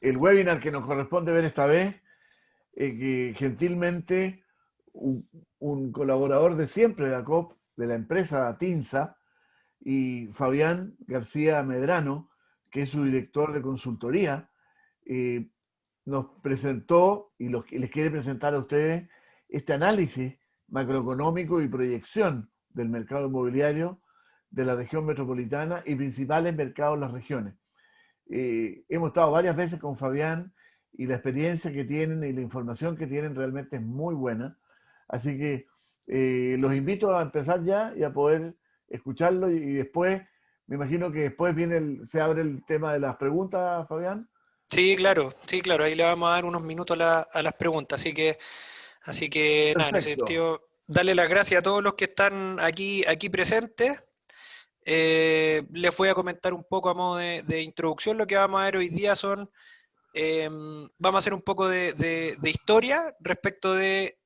el webinar que nos corresponde ver esta vez, que gentilmente un, un colaborador de siempre de ACOP, de la empresa TINSA, y Fabián García Medrano, que es su director de consultoría, eh, nos presentó y les quiere presentar a ustedes este análisis macroeconómico y proyección del mercado inmobiliario de la región metropolitana y principales mercados en las regiones. Hemos estado varias veces con Fabián y la experiencia que tienen y la información que tienen realmente es muy buena. Así que los invito a empezar ya y a poder escucharlo y después, me imagino que después se abre el tema de las preguntas, Fabián. Sí, claro, ahí le vamos a dar unos minutos a las preguntas, así que nada, en ese Perfecto. sentido, darle las gracias a todos los que están aquí presentes. Les voy a comentar un poco a modo de introducción. Lo que vamos a ver hoy día vamos a hacer un poco de historia respecto de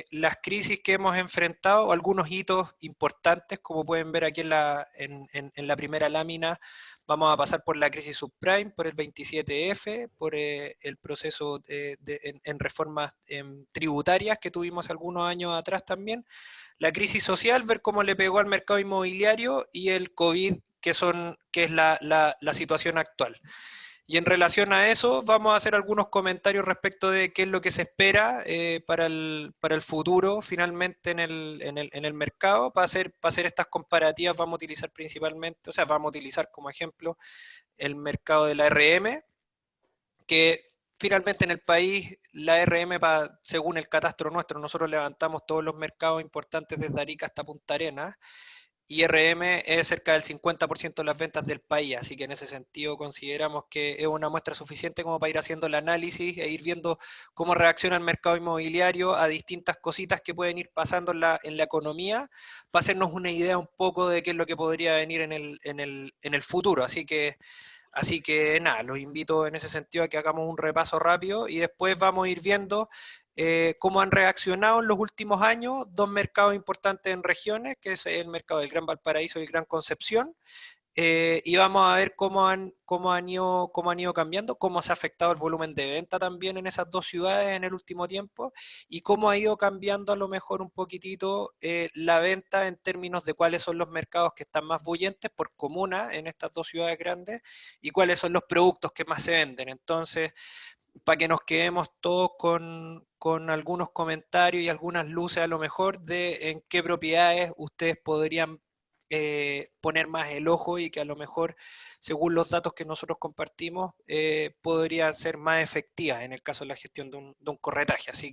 las crisis que hemos enfrentado, algunos hitos importantes, como pueden ver aquí en la primera lámina. Vamos a pasar por la crisis subprime, por el 27F, por el proceso en reformas tributarias que tuvimos algunos años atrás también, la crisis social, ver cómo le pegó al mercado inmobiliario, y el COVID, que es la situación actual. Y en relación a eso, vamos a hacer algunos comentarios respecto de qué es lo que se espera para el futuro, finalmente, en el mercado. Para hacer estas comparativas vamos a utilizar principalmente, o sea, vamos a utilizar como ejemplo el mercado de la RM, que finalmente en el país, la RM, según el catastro nuestro, nosotros levantamos todos los mercados importantes desde Arica hasta Punta Arenas, y RM es cerca del 50% de las ventas del país, así que en ese sentido consideramos que es una muestra suficiente como para ir haciendo el análisis e ir viendo cómo reacciona el mercado inmobiliario a distintas cositas que pueden ir pasando en la economía, para hacernos una idea un poco de qué es lo que podría venir en el futuro. Así que nada, los invito en ese sentido a que hagamos un repaso rápido y después vamos a ir viendo cómo han reaccionado en los últimos años dos mercados importantes en regiones, que es el mercado del Gran Valparaíso y el Gran Concepción, y vamos a ver cómo han ido cambiando, cómo se ha afectado el volumen de venta también en esas dos ciudades en el último tiempo, y cómo ha ido cambiando a lo mejor un poquitito la venta en términos de cuáles son los mercados que están más bullentes por comuna en estas dos ciudades grandes, y cuáles son los productos que más se venden. Entonces, para que nos quedemos todos con algunos comentarios y algunas luces a lo mejor de en qué propiedades ustedes podrían poner más el ojo, y que a lo mejor, según los datos que nosotros compartimos, podrían ser más efectivas en el caso de la gestión de un corretaje. Así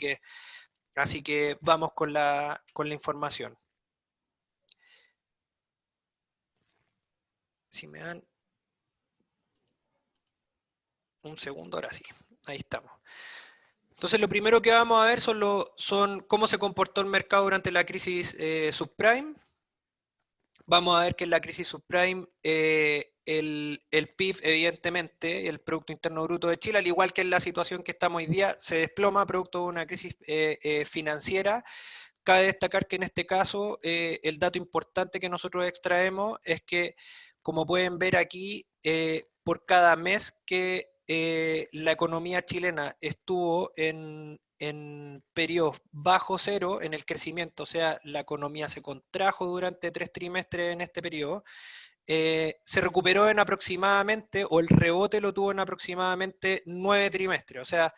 que vamos con la información. Si me dan un segundo, ahora sí, ahí estamos. Entonces, lo primero que vamos a ver son cómo se comportó el mercado durante la crisis subprime. Vamos a ver que en la crisis subprime el PIB, evidentemente, el Producto Interno Bruto de Chile, al igual que en la situación que estamos hoy día, se desploma producto de una crisis financiera. Cabe destacar que en este caso el dato importante que nosotros extraemos es que, como pueden ver aquí, por cada mes que la economía chilena estuvo en periodos bajo cero en el crecimiento, o sea, la economía se contrajo durante 3 trimestres en este periodo, se recuperó en aproximadamente, o el rebote lo tuvo en aproximadamente 9 trimestres. O sea,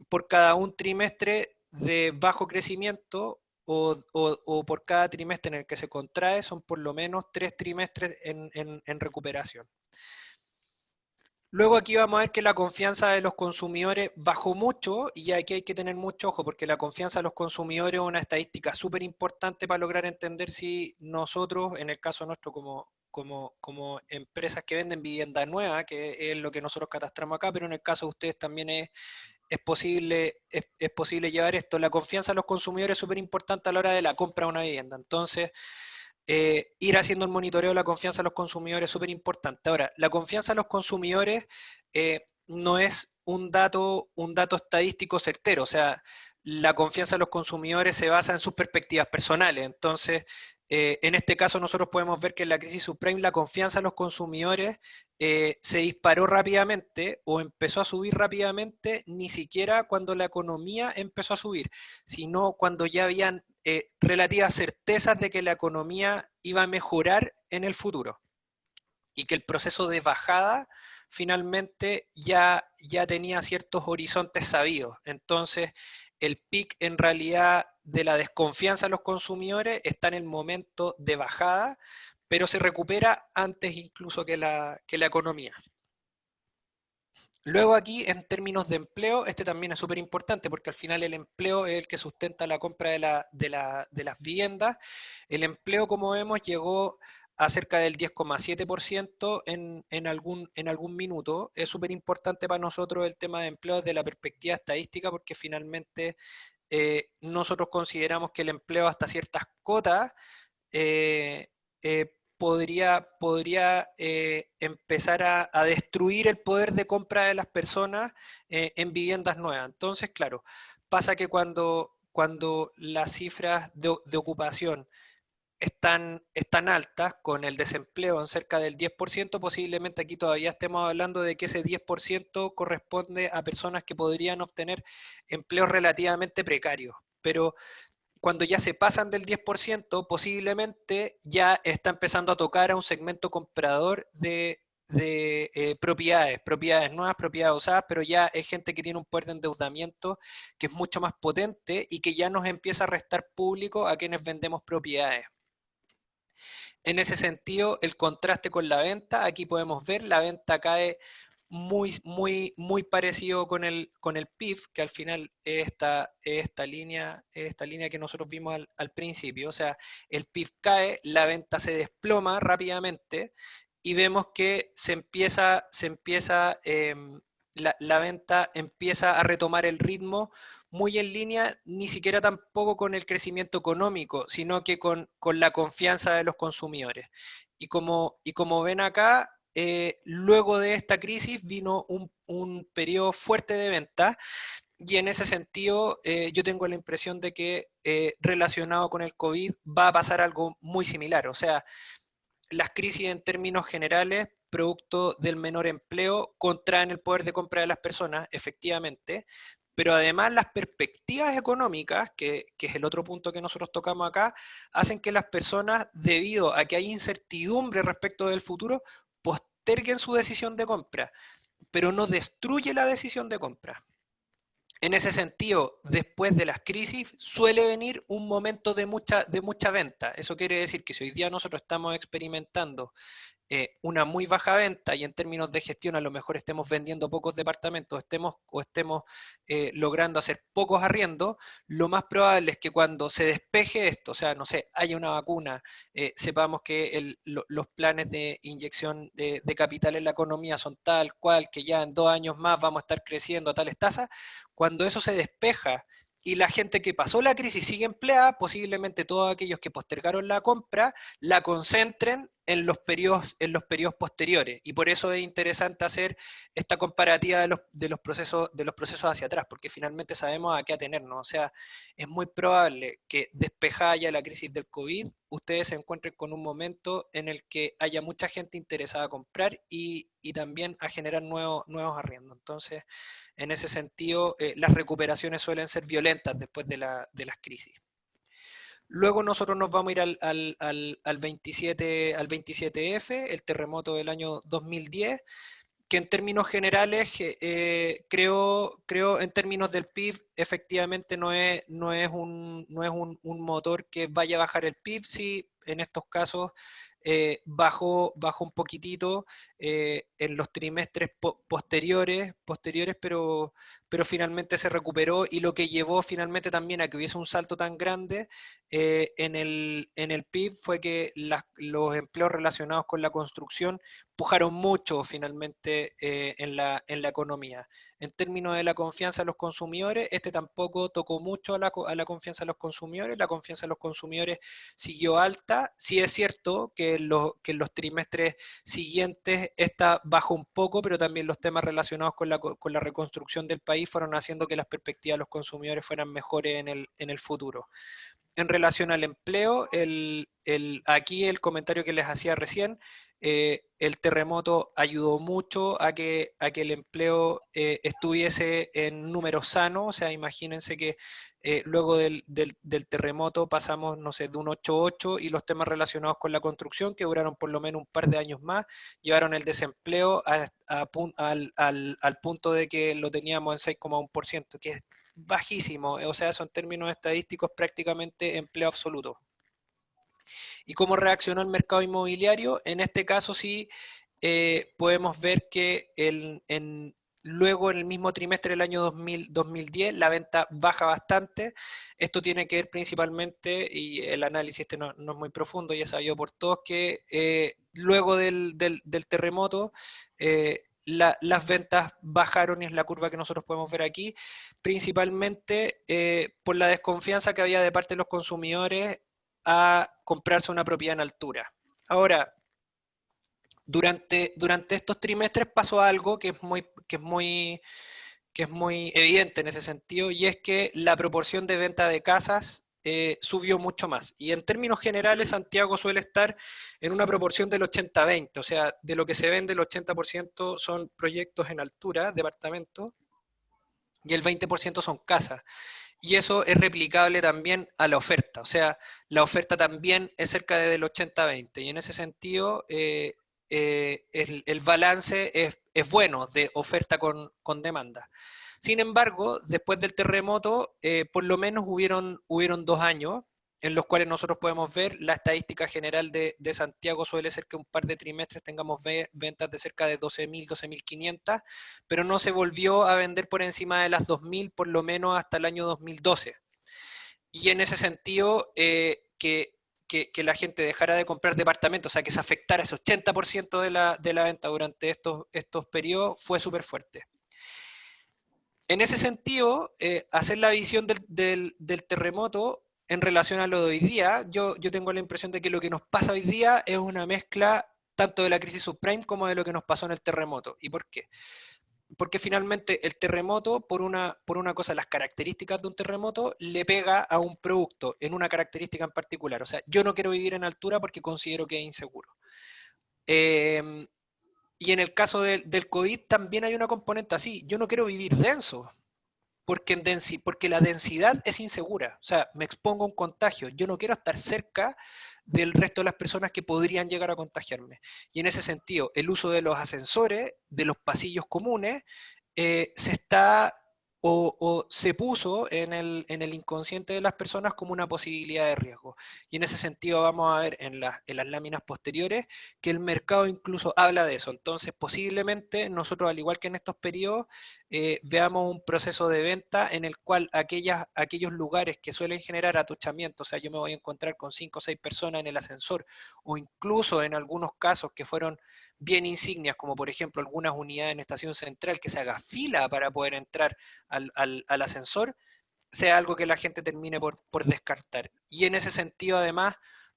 por cada un trimestre de bajo crecimiento, o por cada trimestre en el que se contrae, son por lo menos 3 trimestres en recuperación. Luego aquí vamos a ver que la confianza de los consumidores bajó mucho, y aquí hay que tener mucho ojo, porque la confianza de los consumidores es una estadística súper importante para lograr entender si nosotros, en el caso nuestro como empresas que venden vivienda nueva, que es lo que nosotros catastramos acá, pero en el caso de ustedes también es posible llevar esto. La confianza de los consumidores es súper importante a la hora de la compra de una vivienda. Entonces, ir haciendo el monitoreo de la confianza de los consumidores es súper importante. Ahora, la confianza de los consumidores no es un dato estadístico certero. O sea, la confianza de los consumidores se basa en sus perspectivas personales. Entonces, En este caso nosotros podemos ver que en la crisis subprime la confianza en los consumidores se disparó rápidamente o empezó a subir rápidamente, ni siquiera cuando la economía empezó a subir, sino cuando ya habían relativas certezas de que la economía iba a mejorar en el futuro y que el proceso de bajada finalmente ya tenía ciertos horizontes sabidos. Entonces, el pic en realidad de la desconfianza de los consumidores está en el momento de bajada, pero se recupera antes incluso que la economía. Luego aquí, en términos de empleo, este también es súper importante porque al final el empleo es el que sustenta la compra de las viviendas. El empleo, como vemos, llegó a cerca del 10,7% en algún minuto. Es súper importante para nosotros el tema de empleo desde la perspectiva estadística porque finalmente nosotros consideramos que el empleo hasta ciertas cotas podría empezar a destruir el poder de compra de las personas en viviendas nuevas. Entonces, claro, pasa que cuando las cifras de ocupación están altas, con el desempleo en cerca del 10%, posiblemente aquí todavía estemos hablando de que ese 10% corresponde a personas que podrían obtener empleos relativamente precarios. Pero cuando ya se pasan del 10%, posiblemente ya está empezando a tocar a un segmento comprador de propiedades nuevas, propiedades usadas, pero ya es gente que tiene un poder de endeudamiento que es mucho más potente y que ya nos empieza a restar público a quienes vendemos propiedades. En ese sentido, el contraste con la venta, aquí podemos ver, la venta cae muy parecido con el PIB, que al final es esta línea que nosotros vimos al principio. O sea, el PIB cae, la venta se desploma rápidamente y vemos que la venta empieza a retomar el ritmo muy en línea, ni siquiera tampoco con el crecimiento económico, sino que con la confianza de los consumidores. Y como ven acá, luego de esta crisis vino un periodo fuerte de venta y en ese sentido yo tengo la impresión de que relacionado con el COVID va a pasar algo muy similar. O sea, las crisis en términos generales, producto del menor empleo, contraen el poder de compra de las personas, efectivamente, pero además las perspectivas económicas, que es el otro punto que nosotros tocamos acá, hacen que las personas, debido a que hay incertidumbre respecto del futuro, posterguen su decisión de compra, pero no destruye la decisión de compra. En ese sentido, después de las crisis suele venir un momento de mucha venta. Eso quiere decir que si hoy día nosotros estamos experimentando una muy baja venta y en términos de gestión a lo mejor estemos vendiendo pocos departamentos estemos logrando hacer pocos arriendos, lo más probable es que cuando se despeje esto, o sea, no sé, haya una vacuna, sepamos que los planes de inyección de capital en la economía son tal cual, que ya en 2 años más vamos a estar creciendo a tales tasas, cuando eso se despeja y la gente que pasó la crisis sigue empleada, posiblemente todos aquellos que postergaron la compra la concentren en los periodos posteriores. Y por eso es interesante hacer esta comparativa de los procesos hacia atrás, porque finalmente sabemos a qué atenernos. O sea, es muy probable que despejada ya la crisis del COVID, ustedes se encuentren con un momento en el que haya mucha gente interesada a comprar y también a generar nuevos arriendos. Entonces, en ese sentido, las recuperaciones suelen ser violentas después de las crisis. Luego nosotros nos vamos a ir al 27F, el terremoto del año 2010, que en términos generales, creo en términos del PIB, efectivamente no es un motor que vaya a bajar el PIB, sí, en estos casos bajó un poquitito en los trimestres posteriores, pero finalmente se recuperó y lo que llevó finalmente también a que hubiese un salto tan grande en el PIB fue que los empleos relacionados con la construcción pujaron mucho finalmente en la economía. En términos de la confianza de los consumidores, este tampoco tocó mucho a la confianza de los consumidores. La confianza de los consumidores siguió alta. Sí es cierto que en los trimestres siguientes esta bajó un poco, pero también los temas relacionados con la reconstrucción del país fueron haciendo que las perspectivas de los consumidores fueran mejores en el futuro. en relación al empleo, aquí el comentario que les hacía recién, el terremoto ayudó mucho a que el empleo estuviese en números sanos. O sea, imagínense que luego del terremoto pasamos, no sé, de un 8,8, y los temas relacionados con la construcción, que duraron por lo menos un par de años más, llevaron el desempleo al punto de que lo teníamos en 6,1%, que es bajísimo. O sea, eso en términos estadísticos prácticamente empleo absoluto. ¿Y cómo reaccionó el mercado inmobiliario? En este caso sí podemos ver que luego en el mismo trimestre del año 2010 la venta baja bastante. Esto tiene que ver principalmente, y el análisis este no es muy profundo, ya sabido por todos, que luego del terremoto las ventas bajaron, y es la curva que nosotros podemos ver aquí, principalmente por la desconfianza que había de parte de los consumidores a comprarse una propiedad en altura. Ahora, durante estos trimestres pasó algo que es muy evidente en ese sentido, y es que la proporción de venta de casas subió mucho más. Y en términos generales, Santiago suele estar en una proporción del 80-20, o sea, de lo que se vende, el 80% son proyectos en altura, departamentos, y el 20% son casas. Y eso es replicable también a la oferta. O sea, la oferta también es cerca del 80-20. Y en ese sentido, el balance es bueno de oferta con demanda. Sin embargo, después del terremoto, por lo menos hubieron 2 años en los cuales nosotros podemos ver la estadística general de Santiago. Suele ser que un par de trimestres tengamos ventas de cerca de 12.000, 12.500, pero no se volvió a vender por encima de las 2.000 por lo menos hasta el año 2012. Y en ese sentido, que la gente dejara de comprar departamentos, o sea, que se afectara ese 80% de la venta durante estos periodos, fue súper fuerte. En ese sentido, hacer la visión del terremoto en relación a lo de hoy día, yo tengo la impresión de que lo que nos pasa hoy día es una mezcla tanto de la crisis subprime como de lo que nos pasó en el terremoto. ¿Y por qué? Porque finalmente el terremoto, por una cosa, las características de un terremoto, le pega a un producto en una característica en particular. O sea, yo no quiero vivir en altura porque considero que es inseguro. Y en el caso del COVID también hay una componente así. Yo no quiero vivir denso, porque la densidad es insegura. O sea, me expongo a un contagio. Yo no quiero estar cerca del resto de las personas que podrían llegar a contagiarme. Y en ese sentido, el uso de los ascensores, de los pasillos comunes, se está o se puso en el inconsciente de las personas como una posibilidad de riesgo. Y en ese sentido vamos a ver en las láminas posteriores que el mercado incluso habla de eso. Entonces, posiblemente nosotros, al igual que en estos periodos, veamos un proceso de venta en el cual aquellos lugares que suelen generar atuchamiento, o sea, yo me voy a encontrar con 5 o 6 personas en el ascensor, o incluso en algunos casos que fueron bien insignias, como por ejemplo algunas unidades en estación central, que se haga fila para poder entrar al ascensor, sea algo que la gente termine por descartar. Y en ese sentido, además,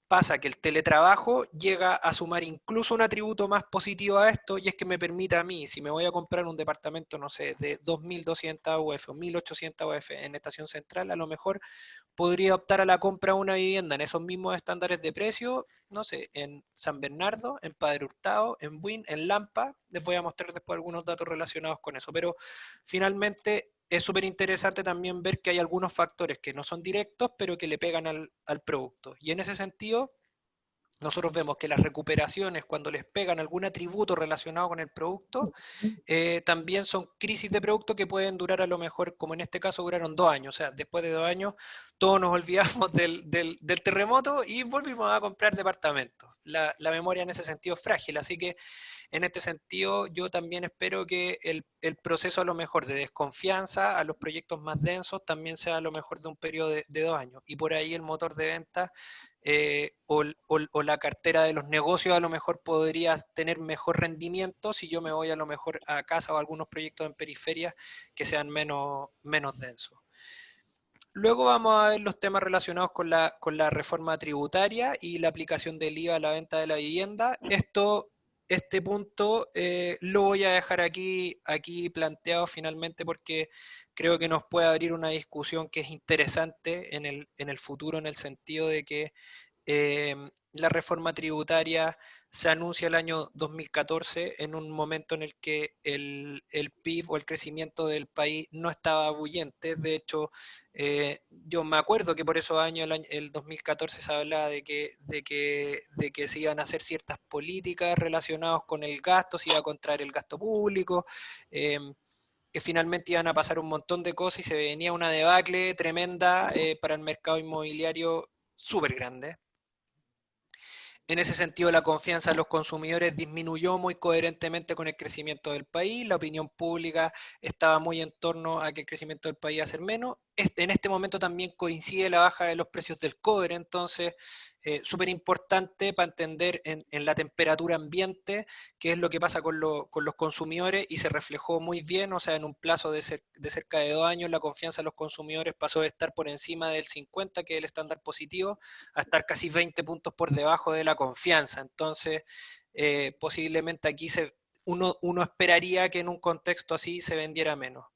pasa que el teletrabajo llega a sumar incluso un atributo más positivo a esto, y es que me permite a mí, si me voy a comprar un departamento, no sé, de 2.200 UF o 1.800 UF en estación central, a lo mejor podría optar a la compra de una vivienda en esos mismos estándares de precio, no sé, en San Bernardo, en Padre Hurtado, en Buin, en Lampa. Les voy a mostrar después algunos datos relacionados con eso, pero finalmente es súper interesante también ver que hay algunos factores que no son directos, pero que le pegan al producto. Y en ese sentido, nosotros vemos que las recuperaciones, cuando les pegan algún atributo relacionado con el producto, también son crisis de producto que pueden durar, a lo mejor, como en este caso, duraron 2 años. O sea, después de 2 años, todos nos olvidamos del terremoto y volvimos a comprar departamentos. La memoria en ese sentido es frágil, así que en este sentido yo también espero que el proceso, a lo mejor, de desconfianza a los proyectos más densos también sea, a lo mejor, de un periodo de 2 años. Y por ahí el motor de venta o la cartera de los negocios a lo mejor podría tener mejor rendimiento si yo me voy a lo mejor a casa o a algunos proyectos en periferia que sean menos densos. Luego vamos a ver los temas relacionados con la reforma tributaria y la aplicación del IVA a la venta de la vivienda. Esto este punto lo voy a dejar aquí planteado finalmente porque creo que nos puede abrir una discusión que es interesante en el futuro, en el sentido de que la reforma tributaria se anuncia el año 2014 en un momento en el que el PIB o el crecimiento del país no estaba bullente. De hecho, yo me acuerdo que por esos años, el 2014, se hablaba de que se iban a hacer ciertas políticas relacionadas con el gasto, se iba a contraer el gasto público, que finalmente iban a pasar un montón de cosas y se venía una debacle tremenda para el mercado inmobiliario súper grande. En ese sentido, la confianza de los consumidores disminuyó muy coherentemente con el crecimiento del país. La opinión pública estaba muy en torno a que el crecimiento del país iba a ser menos. En este momento también coincide la baja de los precios del cobre, entonces súper importante para entender en la temperatura ambiente qué es lo que pasa con los consumidores, y se reflejó muy bien, o sea, en un plazo de cerca de 2 años la confianza de los consumidores pasó de estar por encima del 50, que es el estándar positivo, a estar casi 20 puntos por debajo de la confianza. Entonces, posiblemente aquí uno esperaría que en un contexto así se vendiera menos.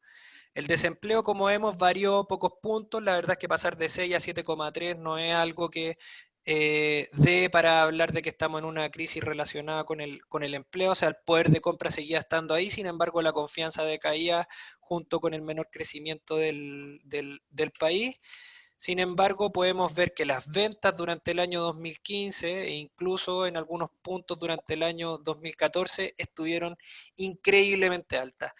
El desempleo, como vemos, varió pocos puntos. La verdad es que pasar de 6 a 7,3 no es algo que dé para hablar de que estamos en una crisis relacionada con el empleo. O sea, el poder de compra seguía estando ahí, sin embargo la confianza decaía junto con el menor crecimiento del país. Sin embargo, podemos ver que las ventas durante el año 2015 e incluso en algunos puntos durante el año 2014 estuvieron increíblemente altas.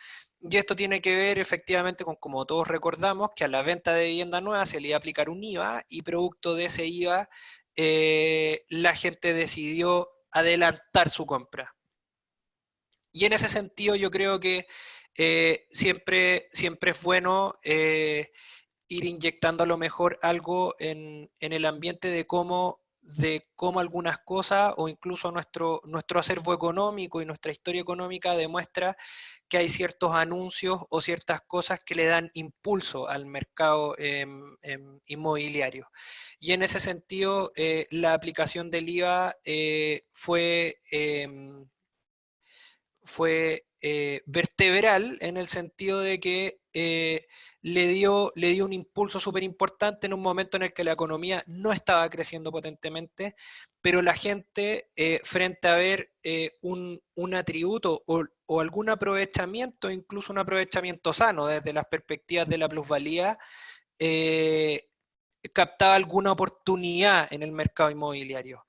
Y esto tiene que ver efectivamente con, como todos recordamos, que a la venta de vivienda nueva se le iba a aplicar un IVA, y producto de ese IVA la gente decidió adelantar su compra. Y en ese sentido yo creo que siempre es bueno ir inyectando a lo mejor algo en el ambiente de cómo algunas cosas o incluso nuestro acervo económico y nuestra historia económica demuestra que hay ciertos anuncios o ciertas cosas que le dan impulso al mercado inmobiliario. Y en ese sentido, la aplicación del IVA fue vertebral en el sentido de que le dio un impulso súper importante en un momento en el que la economía no estaba creciendo potentemente, pero la gente, frente a ver un atributo o algún aprovechamiento, incluso un aprovechamiento sano desde las perspectivas de la plusvalía, eh, captaba alguna oportunidad en el mercado inmobiliario.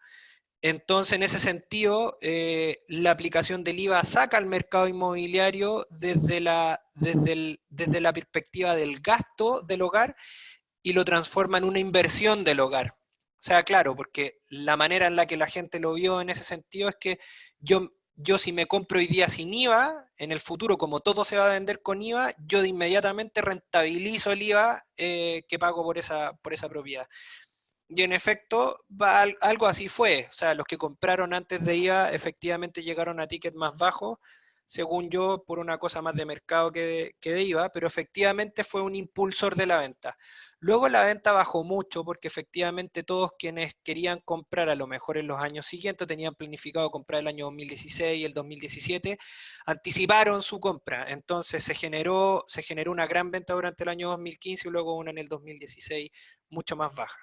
Entonces, en ese sentido, la aplicación del IVA saca al mercado inmobiliario desde la perspectiva del gasto del hogar y lo transforma en una inversión del hogar. O sea, claro, porque la manera en la que la gente lo vio en ese sentido es que yo si me compro hoy día sin IVA, en el futuro, como todo se va a vender con IVA, yo de inmediatamente rentabilizo el IVA que pago por esa propiedad. Y en efecto, algo así fue. O sea, los que compraron antes de IVA efectivamente llegaron a tickets más bajos, según yo, por una cosa más de mercado que de IVA, pero efectivamente fue un impulsor de la venta. Luego la venta bajó mucho porque efectivamente todos quienes querían comprar a lo mejor en los años siguientes, tenían planificado comprar el año 2016 y el 2017, anticiparon su compra. Entonces se generó una gran venta durante el año 2015 y luego una en el 2016 mucho más baja.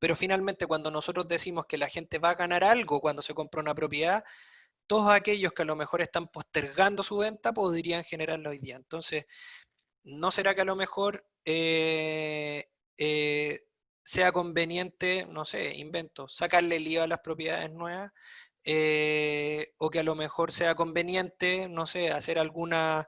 Pero finalmente, cuando nosotros decimos que la gente va a ganar algo cuando se compra una propiedad, todos aquellos que a lo mejor están postergando su venta podrían generarlo hoy día. Entonces, ¿no será que a lo mejor eh, sea conveniente, no sé, invento, sacarle el IVA a las propiedades nuevas? O que a lo mejor sea conveniente, no sé, hacer alguna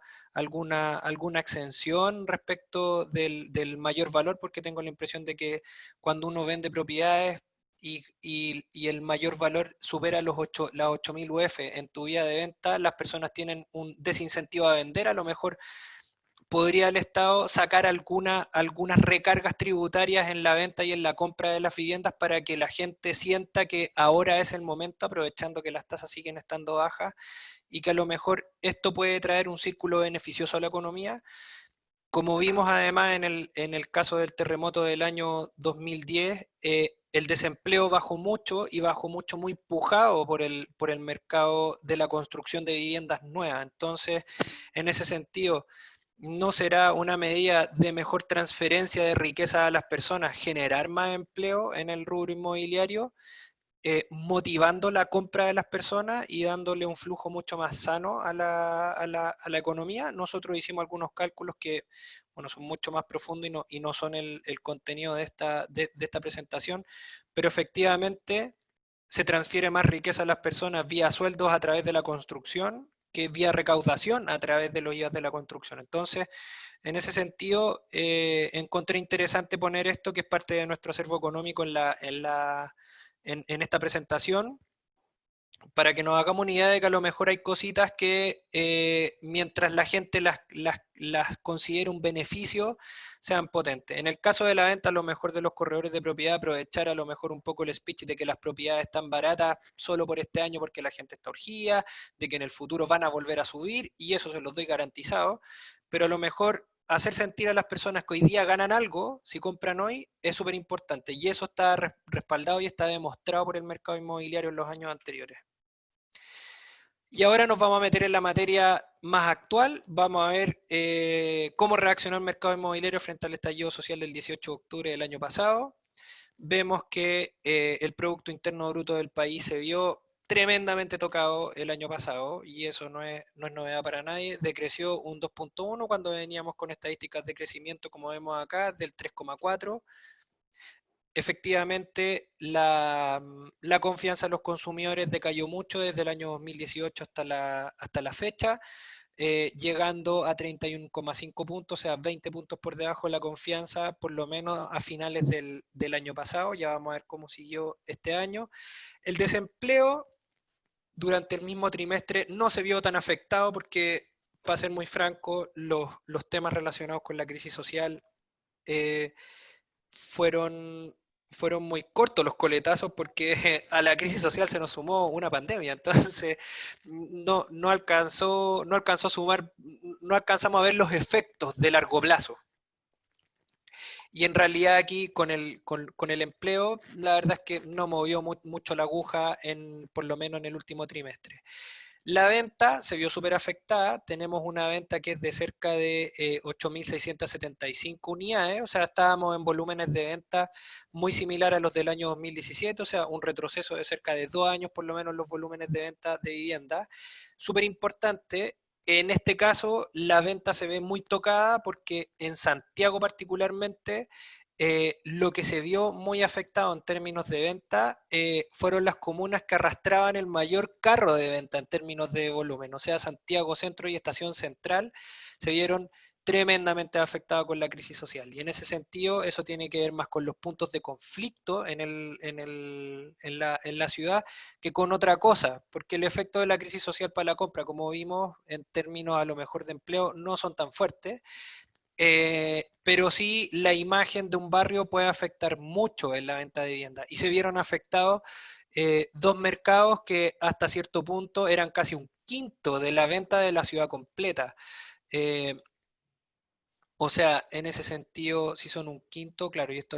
exención respecto del mayor valor, porque tengo la impresión de que cuando uno vende propiedades y el mayor valor supera las 8.000 UF en tu vía de venta, las personas tienen un desincentivo a vender. A lo mejor podría el Estado sacar algunas recargas tributarias en la venta y en la compra de las viviendas para que la gente sienta que ahora es el momento, aprovechando que las tasas siguen estando bajas, y que a lo mejor esto puede traer un círculo beneficioso a la economía. Como vimos además en el caso del terremoto del año 2010, el desempleo bajó mucho y bajó mucho muy pujado por el mercado de la construcción de viviendas nuevas. Entonces, en ese sentido, ¿no será una medida de mejor transferencia de riqueza a las personas generar más empleo en el rubro inmobiliario, motivando la compra de las personas y dándole un flujo mucho más sano a a la economía? Nosotros hicimos algunos cálculos que, bueno, son mucho más profundos y no son el contenido de esta presentación, pero efectivamente se transfiere más riqueza a las personas vía sueldos a través de la construcción que vía recaudación a través de los IVA de la construcción. Entonces, en ese sentido, encontré interesante poner esto, que es parte de nuestro acervo económico en esta presentación, para que nos hagamos una idea de que a lo mejor hay cositas que mientras la gente las considere un beneficio, sean potentes. En el caso de la venta, a lo mejor de los corredores de propiedad, aprovechar a lo mejor un poco el speech de que las propiedades están baratas solo por este año porque la gente está urgida, de que en el futuro van a volver a subir, y eso se los doy garantizado, pero a lo mejor hacer sentir a las personas que hoy día ganan algo, si compran hoy, es súper importante, y eso está respaldado y está demostrado por el mercado inmobiliario en los años anteriores. Y ahora nos vamos a meter en la materia más actual. Vamos a ver cómo reaccionó el mercado inmobiliario frente al estallido social del 18 de octubre del año pasado. Vemos que el Producto Interno Bruto del país se vio tremendamente tocado el año pasado, y eso no es novedad para nadie. Decreció un 2.1 cuando veníamos con estadísticas de crecimiento, como vemos acá, del 3,4. Efectivamente, la confianza de los consumidores decayó mucho desde el año 2018 hasta la fecha, llegando a 31,5 puntos, o sea, 20 puntos por debajo de la confianza, por lo menos a finales del año pasado. Ya vamos a ver cómo siguió este año. El desempleo durante el mismo trimestre no se vio tan afectado porque, para ser muy franco, los temas relacionados con la crisis social eh, fueron, fueron muy cortos los coletazos, porque a la crisis social se nos sumó una pandemia. Entonces no alcanzó a sumar, no alcanzamos a ver los efectos de largo plazo. Y en realidad aquí con el empleo, la verdad es que no movió mucho la aguja, por lo menos en el último trimestre. La venta se vio súper afectada. Tenemos una venta que es de cerca de 8.675 unidades, o sea, estábamos en volúmenes de venta muy similar a los del año 2017, o sea, un retroceso de cerca de 2 años por lo menos en los volúmenes de venta de vivienda. Súper importante, en este caso la venta se ve muy tocada porque en Santiago particularmente lo que se vio muy afectado en términos de venta fueron las comunas que arrastraban el mayor carro de venta en términos de volumen, o sea, Santiago Centro y Estación Central se vieron tremendamente afectados con la crisis social. Y en ese sentido, eso tiene que ver más con los puntos de conflicto en la ciudad que con otra cosa, porque el efecto de la crisis social para la compra, como vimos, en términos a lo mejor de empleo, no son tan fuertes. Pero sí, la imagen de un barrio puede afectar mucho en la venta de vivienda. Y se vieron afectados dos mercados que hasta cierto punto eran casi un quinto de la venta de la ciudad completa. Eh, o sea, en ese sentido, si son un quinto, claro, y esto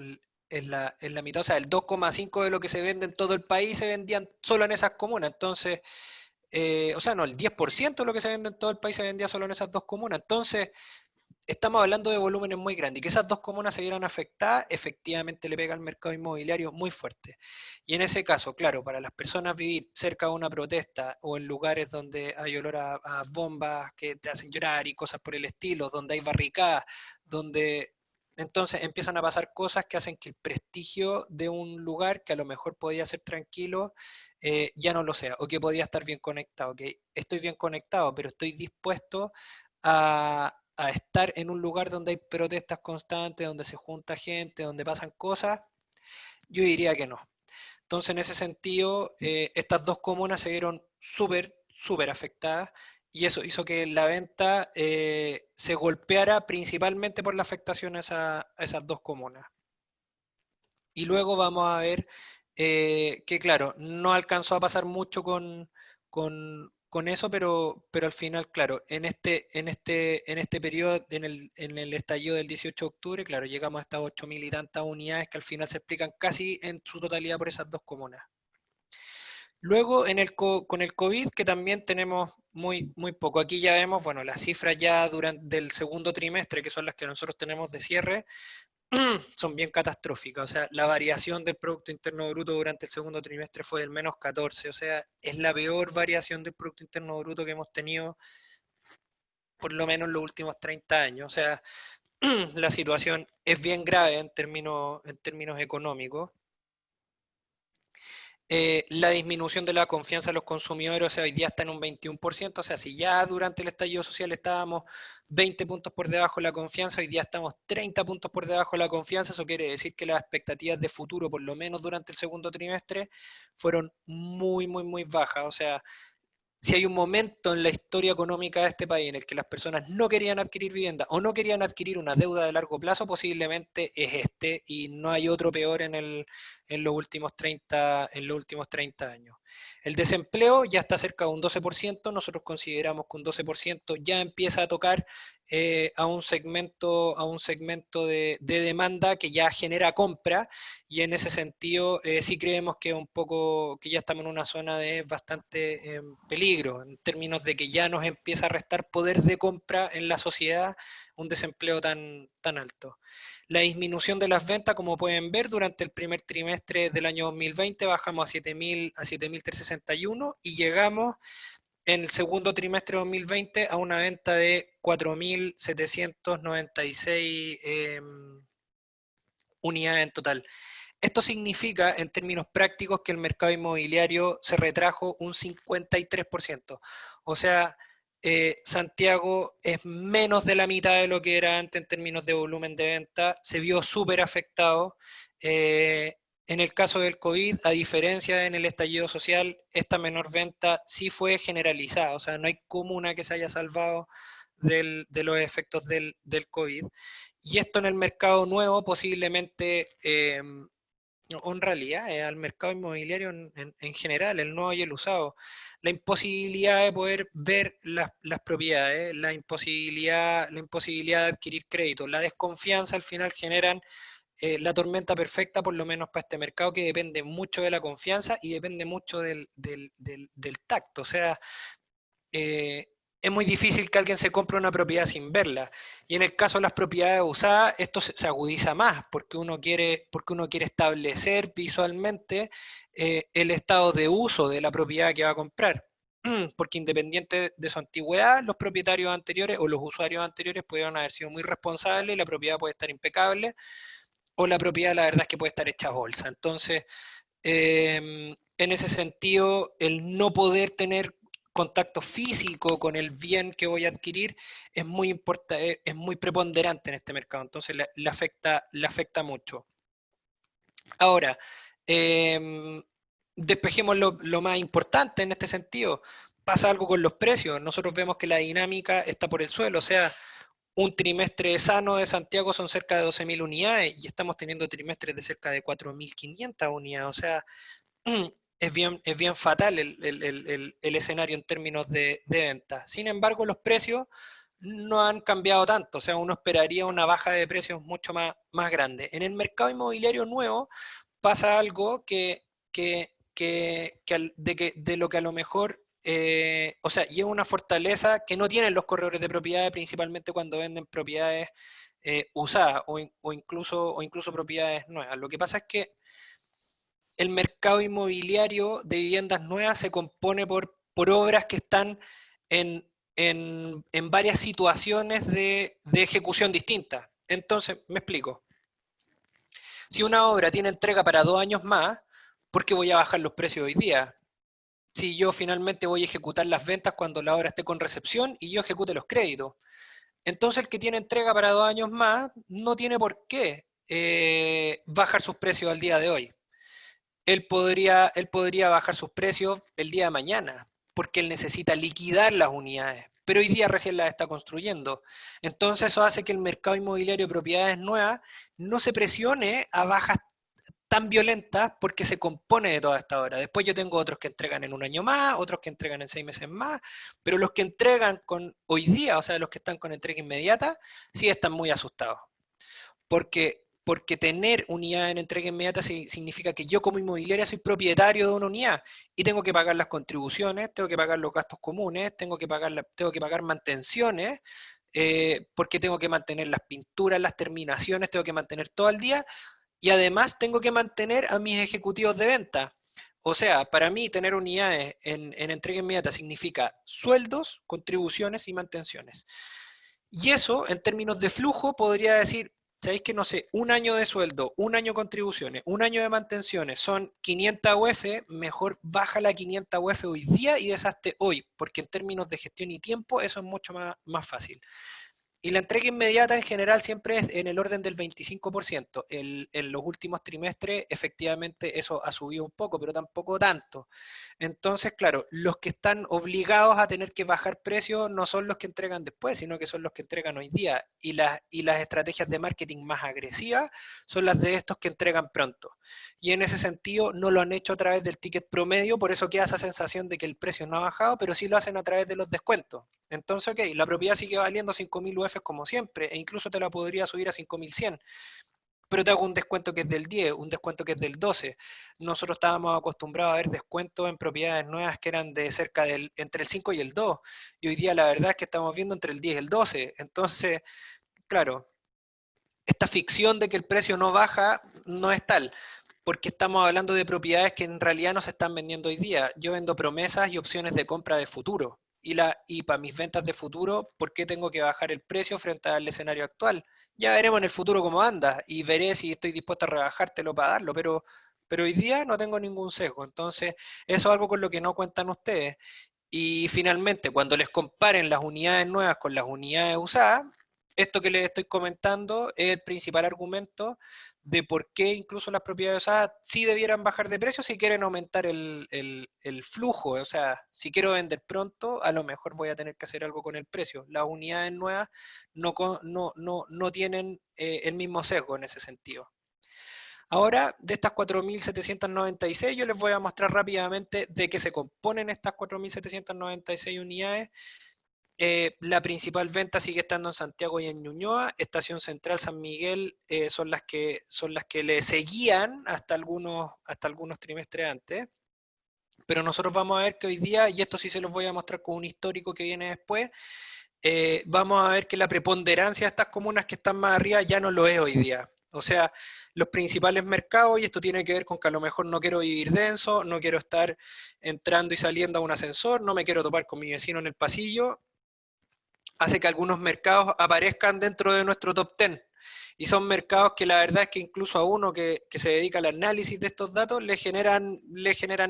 es la mitad, o sea, el 2,5 de lo que se vende en todo el país se vendían solo en esas comunas. Entonces, o sea, no, el 10% de lo que se vende en todo el país se vendía solo en esas dos comunas. Entonces, estamos hablando de volúmenes muy grandes, y que esas dos comunas se vieran afectadas, efectivamente le pega al mercado inmobiliario muy fuerte. Y en ese caso, claro, para las personas vivir cerca de una protesta o en lugares donde hay olor a bombas que te hacen llorar y cosas por el estilo, donde hay barricadas, donde entonces empiezan a pasar cosas que hacen que el prestigio de un lugar que a lo mejor podía ser tranquilo, ya no lo sea, o que podía estar bien conectado, que estoy bien conectado, pero estoy dispuesto a estar en un lugar donde hay protestas constantes, donde se junta gente, donde pasan cosas. Yo diría que no. Entonces, en ese sentido, estas dos comunas se vieron súper afectadas, y eso hizo que la venta se golpeara principalmente por la afectación a esas dos comunas. Y luego vamos a ver que, claro, no alcanzó a pasar mucho con eso, pero al final, claro, en este periodo, en el estallido del 18 de octubre, claro, llegamos a estas 8.000 y tantas unidades que al final se explican casi en su totalidad por esas dos comunas. Luego, con el COVID, que también tenemos muy, muy poco. Aquí ya vemos, bueno, las cifras ya durante el segundo trimestre, que son las que nosotros tenemos de cierre, son bien catastróficas. O sea, la variación del Producto Interno Bruto durante el segundo trimestre fue del -14. O sea, es la peor variación del Producto Interno Bruto que hemos tenido por lo menos en los últimos 30 años. O sea, la situación es bien grave en términos económicos. La disminución de la confianza de los consumidores, o sea, hoy día está en un 21%, o sea, si ya durante el estallido social estábamos 20 puntos por debajo de la confianza, hoy día estamos 30 puntos por debajo de la confianza, eso quiere decir que las expectativas de futuro, por lo menos durante el segundo trimestre, fueron muy, muy, muy bajas, o sea, si hay un momento en la historia económica de este país en el que las personas no querían adquirir vivienda o no querían adquirir una deuda de largo plazo, posiblemente es este, y no hay otro peor en los últimos 30 años. El desempleo ya está cerca de un 12%, nosotros consideramos que un 12% ya empieza a tocar a un segmento de demanda que ya genera compra, y en ese sentido sí creemos que un poco que ya estamos en una zona de bastante peligro, en términos de que ya nos empieza a restar poder de compra en la sociedad un desempleo tan, tan alto. La disminución de las ventas, como pueden ver, durante el primer trimestre del año 2020 bajamos a 7.361 y llegamos en el segundo trimestre de 2020 a una venta de 4.796 unidades en total. Esto significa, en términos prácticos, que el mercado inmobiliario se retrajo un 53%. O sea, Santiago es menos de la mitad de lo que era antes en términos de volumen de venta, se vio súper afectado. En el caso del COVID, a diferencia en el estallido social, esta menor venta sí fue generalizada, o sea, no hay comuna que se haya salvado de los efectos del COVID. Y esto en el mercado nuevo posiblemente o en realidad al mercado inmobiliario en general, el nuevo y el usado. La imposibilidad de poder ver las propiedades, la imposibilidad de adquirir crédito, la desconfianza al final generan la tormenta perfecta, por lo menos para este mercado, que depende mucho de la confianza y depende mucho del tacto. O sea, eh, es muy difícil que alguien se compre una propiedad sin verla. Y en el caso de las propiedades usadas, esto se agudiza más, porque uno quiere establecer visualmente el estado de uso de la propiedad que va a comprar. Porque independiente de su antigüedad, los propietarios anteriores o los usuarios anteriores pudieron haber sido muy responsables y la propiedad puede estar impecable, o la propiedad la verdad es que puede estar hecha bolsa. Entonces, en ese sentido, el no poder tener contacto físico con el bien que voy a adquirir es muy es muy preponderante en este mercado, entonces le afecta mucho. Ahora, despejemos lo más importante en este sentido. Pasa algo con los precios. Nosotros vemos que la dinámica está por el suelo, o sea, un trimestre sano de Santiago son cerca de 12.000 unidades y estamos teniendo trimestres de cerca de 4.500 unidades. O sea, es bien fatal el escenario en términos de venta. Sin embargo, los precios no han cambiado tanto. O sea, uno esperaría una baja de precios mucho más grande. En el mercado inmobiliario nuevo pasa algo de lo que a lo mejor, o sea, lleva una fortaleza que no tienen los corredores de propiedades, principalmente cuando venden propiedades usadas o incluso propiedades nuevas. Lo que pasa es que el mercado inmobiliario de viviendas nuevas se compone por obras que están en varias situaciones de ejecución distintas. Entonces, me explico. Si una obra tiene entrega para 2 años más, ¿por qué voy a bajar los precios hoy día? Si yo finalmente voy a ejecutar las ventas cuando la obra esté con recepción y yo ejecute los créditos. Entonces el que tiene entrega para 2 años más no tiene por qué bajar sus precios al día de hoy. Él podría bajar sus precios el día de mañana, porque él necesita liquidar las unidades, pero hoy día recién las está construyendo. Entonces eso hace que el mercado inmobiliario de propiedades nuevas no se presione a bajas tan violenta porque se compone de toda esta hora. Después yo tengo otros que entregan en un año más, otros que entregan en 6 meses más, pero los que entregan con hoy día, o sea, los que están con entrega inmediata, sí están muy asustados. Porque tener unidad en entrega inmediata significa que yo como inmobiliaria soy propietario de una unidad y tengo que pagar las contribuciones, tengo que pagar los gastos comunes, tengo que pagar mantenciones, porque tengo que mantener las pinturas, las terminaciones, tengo que mantener todo el día y además tengo que mantener a mis ejecutivos de venta. O sea, para mí tener unidades en entrega inmediata significa sueldos, contribuciones y mantenciones. Y eso, en términos de flujo, podría decir, ¿sabéis que no sé? Un año de sueldo, un año de contribuciones, un año de mantenciones, son 500 UF, mejor baja la 500 UF hoy día y deshazte hoy, porque en términos de gestión y tiempo eso es mucho más fácil. Y la entrega inmediata en general siempre es en el orden del 25%. En los últimos trimestres efectivamente eso ha subido un poco, pero tampoco tanto. Entonces, claro, los que están obligados a tener que bajar precios no son los que entregan después, sino que son los que entregan hoy día. Y las estrategias de marketing más agresivas son las de estos que entregan pronto. Y en ese sentido no lo han hecho a través del ticket promedio, por eso queda esa sensación de que el precio no ha bajado, pero sí lo hacen a través de los descuentos. Entonces, ok, la propiedad sigue valiendo 5.000 UF como siempre, e incluso te la podría subir a 5.100, pero te hago un descuento que es del 10, un descuento que es del 12. Nosotros estábamos acostumbrados a ver descuentos en propiedades nuevas que eran de cerca entre el 5 y el 2, y hoy día la verdad es que estamos viendo entre el 10 y el 12. Entonces, claro, esta ficción de que el precio no baja no es tal, porque estamos hablando de propiedades que en realidad no se están vendiendo hoy día. Yo vendo promesas y opciones de compra de futuro. Y para mis ventas de futuro, ¿por qué tengo que bajar el precio frente al escenario actual? Ya veremos en el futuro cómo anda y veré si estoy dispuesto a rebajártelo para darlo, pero hoy día no tengo ningún sesgo. Entonces, eso es algo con lo que no cuentan ustedes. Y finalmente, cuando les comparen las unidades nuevas con las unidades usadas, esto que les estoy comentando es el principal argumento de por qué incluso las propiedades usadas sí debieran bajar de precio si quieren aumentar el flujo. O sea, si quiero vender pronto, a lo mejor voy a tener que hacer algo con el precio. Las unidades nuevas no tienen el mismo sesgo en ese sentido. Ahora, de estas 4.796, yo les voy a mostrar rápidamente de qué se componen estas 4.796 unidades. La principal venta sigue estando en Santiago y en Ñuñoa. Estación Central San Miguel son las que le seguían hasta algunos trimestres antes. Pero nosotros vamos a ver que hoy día, y esto sí se los voy a mostrar con un histórico que viene después, vamos a ver que la preponderancia de estas comunas que están más arriba ya no lo es hoy día. O sea, los principales mercados, y esto tiene que ver con que a lo mejor no quiero vivir denso, no quiero estar entrando y saliendo a un ascensor, no me quiero topar con mi vecino en el pasillo, hace que algunos mercados aparezcan dentro de nuestro top 10. Y son mercados que la verdad es que incluso a uno que se dedica al análisis de estos datos le generan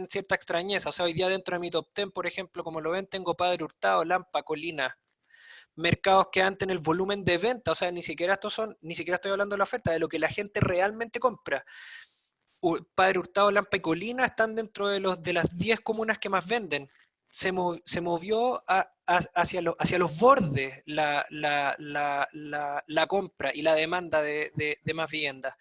cierta extrañeza. O sea, hoy día dentro de mi top 10, por ejemplo, como lo ven, tengo Padre Hurtado, Lampa, Colina, mercados que antes en el volumen de venta, o sea, ni siquiera estoy hablando de la oferta, de lo que la gente realmente compra. Padre Hurtado, Lampa y Colina están dentro de las 10 comunas que más venden. Se movió hacia los bordes la compra y la demanda de más viviendas.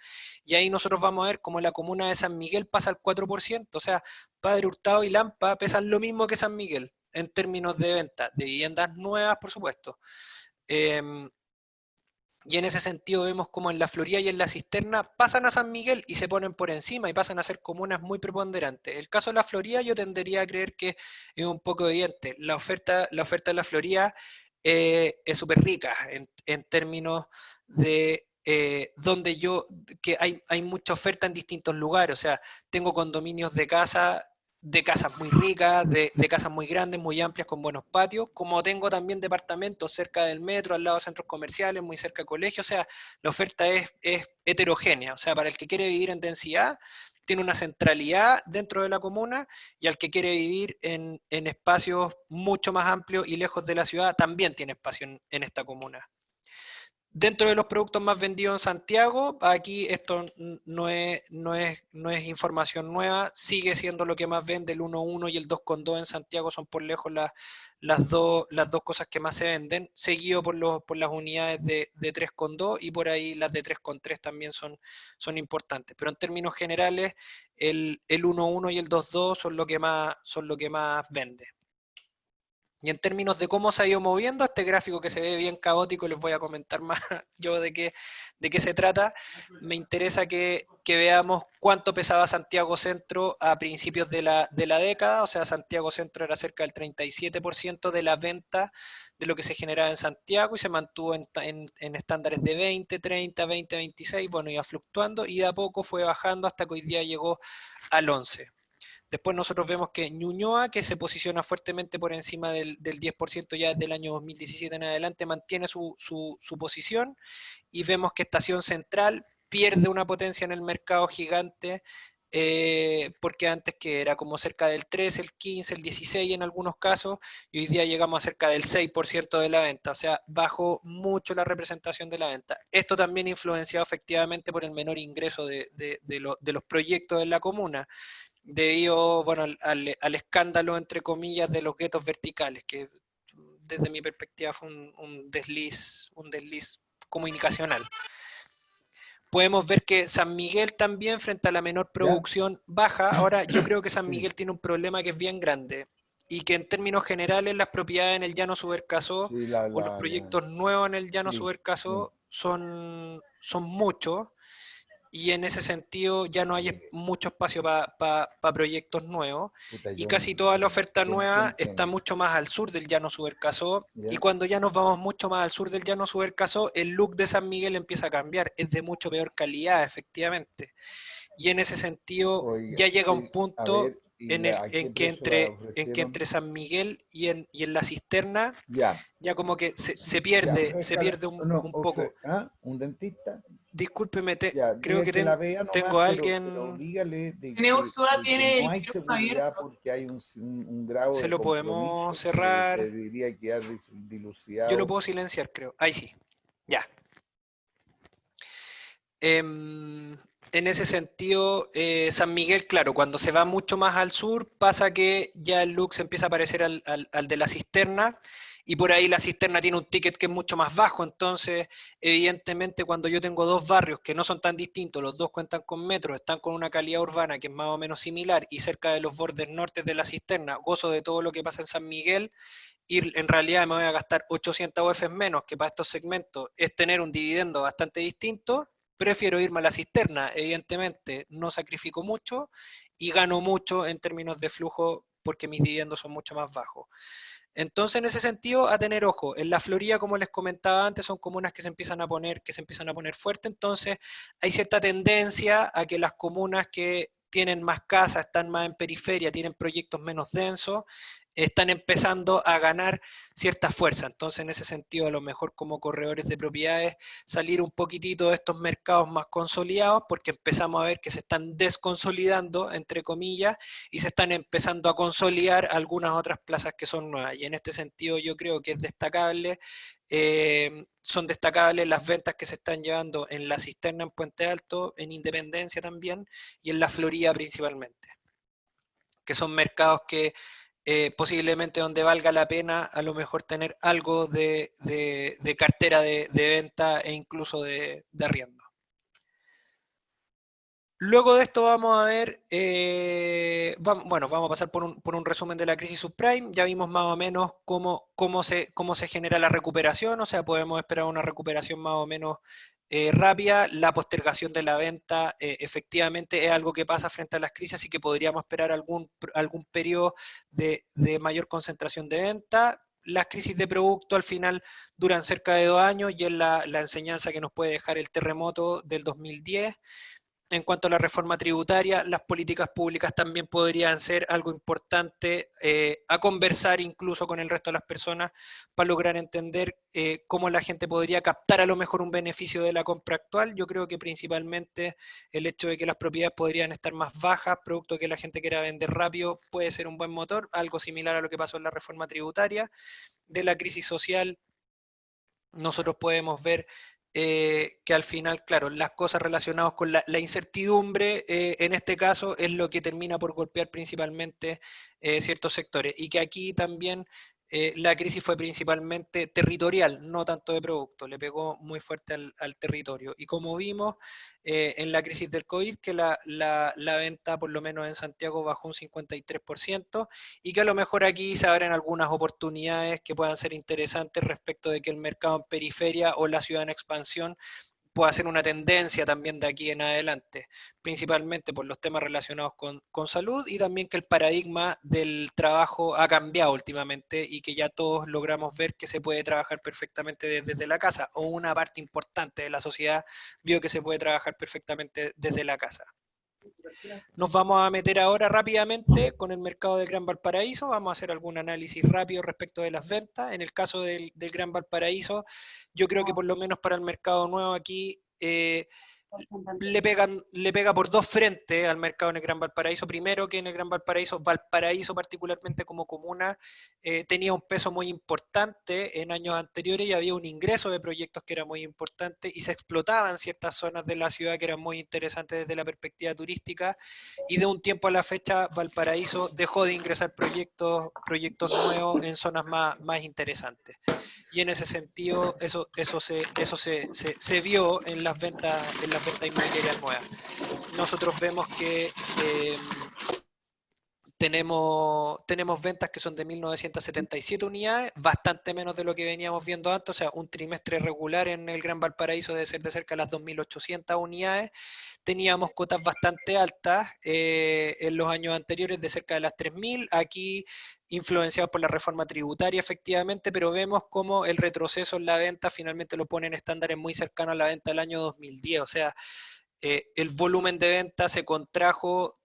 Y ahí nosotros vamos a ver cómo la comuna de San Miguel pasa al 4%, o sea, Padre Hurtado y Lampa pesan lo mismo que San Miguel en términos de venta, de viviendas nuevas, por supuesto. Y en ese sentido vemos como en la Florida y en la Cisterna pasan a San Miguel y se ponen por encima y pasan a ser comunas muy preponderantes. El caso de la Florida yo tendería a creer que es un poco evidente. La oferta de la Florida es súper rica en términos de que hay mucha oferta en distintos lugares. O sea, tengo condominios de casas muy ricas, de casas muy grandes, muy amplias, con buenos patios, como tengo también departamentos cerca del metro, al lado de centros comerciales, muy cerca de colegios. O sea, la oferta es heterogénea. O sea, para el que quiere vivir en densidad, tiene una centralidad dentro de la comuna, y al que quiere vivir en espacios mucho más amplios y lejos de la ciudad, también tiene espacio en esta comuna. Dentro de los productos más vendidos en Santiago, aquí esto no es información nueva, sigue siendo lo que más vende, el 1.1 y el 2.2 en Santiago son por lejos las dos cosas que más se venden, seguido por las unidades de 3.2 y por ahí las de 3.3 también son importantes. Pero en términos generales, el 1.1 y el 2.2 son lo que más vende. Y en términos de cómo se ha ido moviendo este gráfico que se ve bien caótico, les voy a comentar más yo de qué se trata. Me interesa que veamos cuánto pesaba Santiago Centro a principios de la década. O sea, Santiago Centro era cerca del 37% de la venta de lo que se generaba en Santiago y se mantuvo en estándares de 20, 30, 20, 26. Bueno, iba fluctuando y de a poco fue bajando hasta que hoy día llegó al 11. Después nosotros vemos que Ñuñoa, que se posiciona fuertemente por encima del 10% ya desde el año 2017 en adelante, mantiene su posición, y vemos que Estación Central pierde una potencia en el mercado gigante, porque antes que era como cerca del 13, el 15, el 16 en algunos casos, y hoy día llegamos a cerca del 6% de la venta, o sea, bajó mucho la representación de la venta. Esto también influenciado efectivamente por el menor ingreso de los proyectos en la comuna, debido, bueno, al escándalo, entre comillas, de los guetos verticales, que desde mi perspectiva fue un desliz comunicacional. Podemos ver que San Miguel también, frente a la menor ¿Ya? producción, baja. Ahora, yo creo que San Sí, Miguel tiene un problema que es bien grande, y que en términos generales las propiedades en el Llano Subercasó sí, o los proyectos nuevos en el Llano sí, sí. Subercasó son muchos, y en ese sentido ya no hay mucho espacio para proyectos nuevos, Puta, y casi toda la oferta yo nueva está entiendo. mucho más al sur del Llano Subercasó, y ¿Ya? cuando ya nos vamos mucho más al sur del Llano Subercasó, el look de San Miguel empieza a cambiar, es de mucho peor calidad, efectivamente, y en ese sentido Oiga, ya llega un sí, a punto ver, ¿y en, el, a qué en, que precio la entre ofrecieron? San Miguel y en la cisterna, Ya, ya como que se ya, pierde, se ofrézcala. pierde un, No, un poco. ¿un dentista? Discúlpeme, Ya, creo diga que que la vea nomás, tengo a pero alguien. dígale Tiene Úrsula, de que tiene no el hay micrófono seguridad abierto. porque hay un grado Se de lo compromiso podemos que cerrar. debería quedar Yo lo dilucidado. puedo silenciar, creo. Ahí sí. Ya. En ese sentido, San Miguel, claro, cuando se va mucho más al sur, pasa que ya el look se empieza a parecer al de la cisterna, y por ahí la cisterna tiene un ticket que es mucho más bajo. Entonces, evidentemente, cuando yo tengo dos barrios que no son tan distintos, los dos cuentan con metro, están con una calidad urbana que es más o menos similar, y cerca de los bordes norte de la cisterna, gozo de todo lo que pasa en San Miguel, y en realidad me voy a gastar 800 UF menos, que para estos segmentos es tener un dividendo bastante distinto. Prefiero irme a la cisterna, evidentemente no sacrifico mucho y gano mucho en términos de flujo, porque mis dividendos son mucho más bajos. Entonces, en ese sentido, a tener ojo. En la Florida, como les comentaba antes, son comunas que se empiezan a poner fuerte. Entonces, hay cierta tendencia a que las comunas que tienen más casas, están más en periferia, tienen proyectos menos densos, están empezando a ganar cierta fuerza. Entonces, en ese sentido, a lo mejor como corredores de propiedades, salir un poquitito de estos mercados más consolidados, porque empezamos a ver que se están desconsolidando, entre comillas, y se están empezando a consolidar algunas otras plazas que son nuevas. Y en este sentido yo creo que es destacable, son destacables las ventas que se están llevando en La Cisterna, en Puente Alto, en Independencia también, y en La Florida principalmente, que son mercados que posiblemente donde valga la pena a lo mejor tener algo de cartera de venta, e incluso de arriendo. Luego de esto vamos a ver, vamos a pasar por un resumen de la crisis subprime. Ya vimos más o menos cómo se genera la recuperación, o sea, podemos esperar una recuperación más o menos rápida. La postergación de la venta efectivamente es algo que pasa frente a las crisis, así que podríamos esperar algún periodo de mayor concentración de venta. Las crisis de producto al final duran cerca de 2 años, y es la enseñanza que nos puede dejar el terremoto del 2010. En cuanto a la reforma tributaria, las políticas públicas también podrían ser algo importante a conversar incluso con el resto de las personas, para lograr entender cómo la gente podría captar a lo mejor un beneficio de la compra actual. Yo creo que principalmente el hecho de que las propiedades podrían estar más bajas, producto de que la gente quiera vender rápido, puede ser un buen motor, algo similar a lo que pasó en la reforma tributaria. De la crisis social, nosotros podemos ver que al final, claro, las cosas relacionadas con la incertidumbre, en este caso, es lo que termina por golpear principalmente ciertos sectores. Y que aquí también la crisis fue principalmente territorial, no tanto de producto, le pegó muy fuerte al territorio. Y como vimos en la crisis del COVID, que la venta, por lo menos en Santiago, bajó un 53%, y que a lo mejor aquí se abren algunas oportunidades que puedan ser interesantes respecto de que el mercado en periferia o la ciudad en expansión pueda ser una tendencia también de aquí en adelante, principalmente por los temas relacionados con salud, y también que el paradigma del trabajo ha cambiado últimamente y que ya todos logramos ver que se puede trabajar perfectamente desde la casa, o una parte importante de la sociedad vio que se puede trabajar perfectamente desde la casa. Nos vamos a meter ahora rápidamente con el mercado del Gran Valparaíso, vamos a hacer algún análisis rápido respecto de las ventas. En el caso del Gran Valparaíso, yo creo que por lo menos para el mercado nuevo aquí le pega por dos frentes al mercado en el Gran Valparaíso. Primero, que en el Gran Valparaíso, Valparaíso particularmente como comuna, tenía un peso muy importante en años anteriores y había un ingreso de proyectos que era muy importante y se explotaban ciertas zonas de la ciudad que eran muy interesantes desde la perspectiva turística, y de un tiempo a la fecha Valparaíso dejó de ingresar proyectos nuevos en zonas más interesantes. Y en ese sentido eso se vio en las ventas inmobiliarias nuevas. Nosotros vemos que tenemos ventas que son de 1977 unidades, bastante menos de lo que veníamos viendo antes, o sea, un trimestre regular en el Gran Valparaíso debe ser de cerca de las 2.800 unidades. Teníamos cotas bastante altas en los años anteriores, de cerca de las 3.000, aquí influenciados por la reforma tributaria efectivamente, pero vemos como el retroceso en la venta finalmente lo pone en estándares muy cercanos a la venta del año 2010, o sea, el volumen de venta se contrajo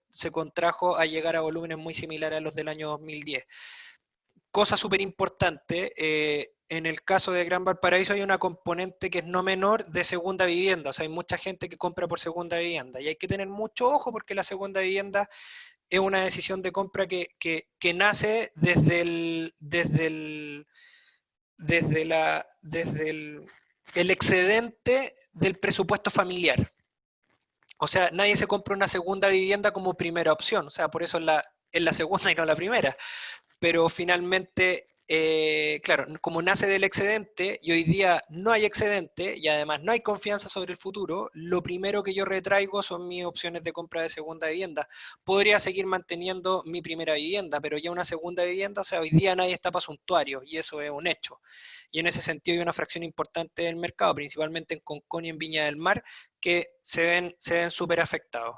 a llegar a volúmenes muy similares a los del año 2010. Cosa súper importante, en el caso de Gran Valparaíso hay una componente que es no menor de segunda vivienda, o sea, hay mucha gente que compra por segunda vivienda y hay que tener mucho ojo porque la segunda vivienda es una decisión de compra que nace desde el excedente del presupuesto familiar. O sea, nadie se compra una segunda vivienda como primera opción, o sea, por eso es la segunda y no la primera. Pero finalmente, claro, como nace del excedente y hoy día no hay excedente y además no hay confianza sobre el futuro, lo primero que yo retraigo son mis opciones de compra de segunda vivienda. Podría seguir manteniendo mi primera vivienda, pero ya una segunda vivienda, o sea, hoy día nadie está para suntuarios y eso es un hecho. Y en ese sentido hay una fracción importante del mercado, principalmente en Concón y en Viña del Mar, que se ven súper afectados.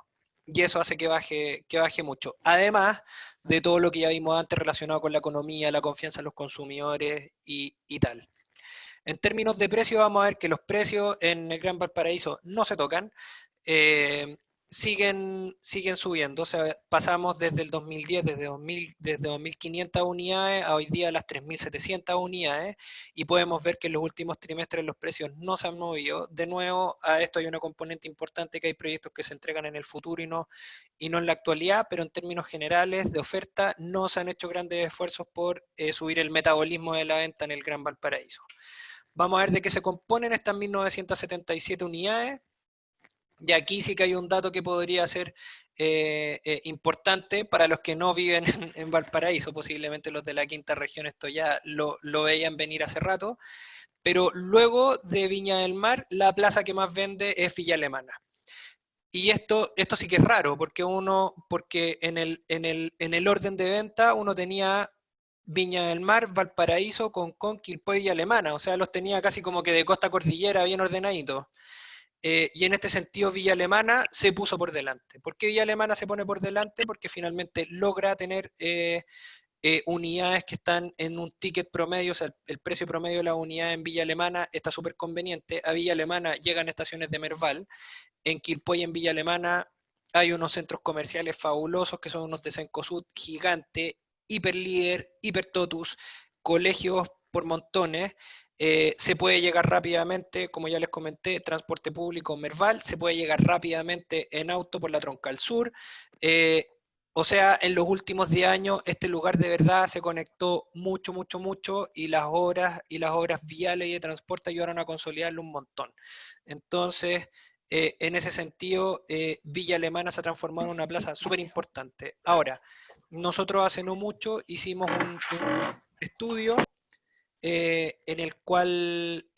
Y eso hace que baje mucho. Además de todo lo que ya vimos antes relacionado con la economía, la confianza en los consumidores y tal. En términos de precio, vamos a ver que los precios en el Gran Valparaíso no se tocan, eh, siguen subiendo, o sea, pasamos desde el 2010, desde 2.500 unidades a hoy día las 3.700 unidades, y podemos ver que en los últimos trimestres los precios no se han movido. De nuevo, a esto hay una componente importante, que hay proyectos que se entregan en el futuro y no en la actualidad, pero en términos generales de oferta no se han hecho grandes esfuerzos por subir el metabolismo de la venta en el Gran Valparaíso. Vamos a ver de qué se componen estas 1.977 unidades. Y aquí sí que hay un dato que podría ser importante para los que no viven en Valparaíso, posiblemente los de la quinta región esto ya lo veían venir hace rato, pero luego de Viña del Mar, la plaza que más vende es Villa Alemana. Y esto sí que es raro, porque en el orden de venta uno tenía Viña del Mar, Valparaíso, Concón, Quilpué y Alemana, o sea, los tenía casi como que de costa a cordillera bien ordenaditos. Y en este sentido Villa Alemana se puso por delante. ¿Por qué Villa Alemana se pone por delante? Porque finalmente logra tener unidades que están en un ticket promedio, o sea, el precio promedio de la unidad en Villa Alemana está súper conveniente. A Villa Alemana llegan estaciones de Merval. En Quilpué y en Villa Alemana hay unos centros comerciales fabulosos que son unos de Cencosud gigante, hiper líder, hiper totus, colegios por montones. Se puede llegar rápidamente, como ya les comenté, transporte público Merval, se puede llegar rápidamente en auto por la Troncal Sur. O sea, en los últimos 10 años este lugar de verdad se conectó mucho, mucho, mucho y las obras viales y de transporte ayudaron a consolidarlo un montón. Entonces, en ese sentido, Villa Alemana se ha transformado en una plaza súper importante. Ahora, nosotros hace no mucho hicimos un estudio en el cual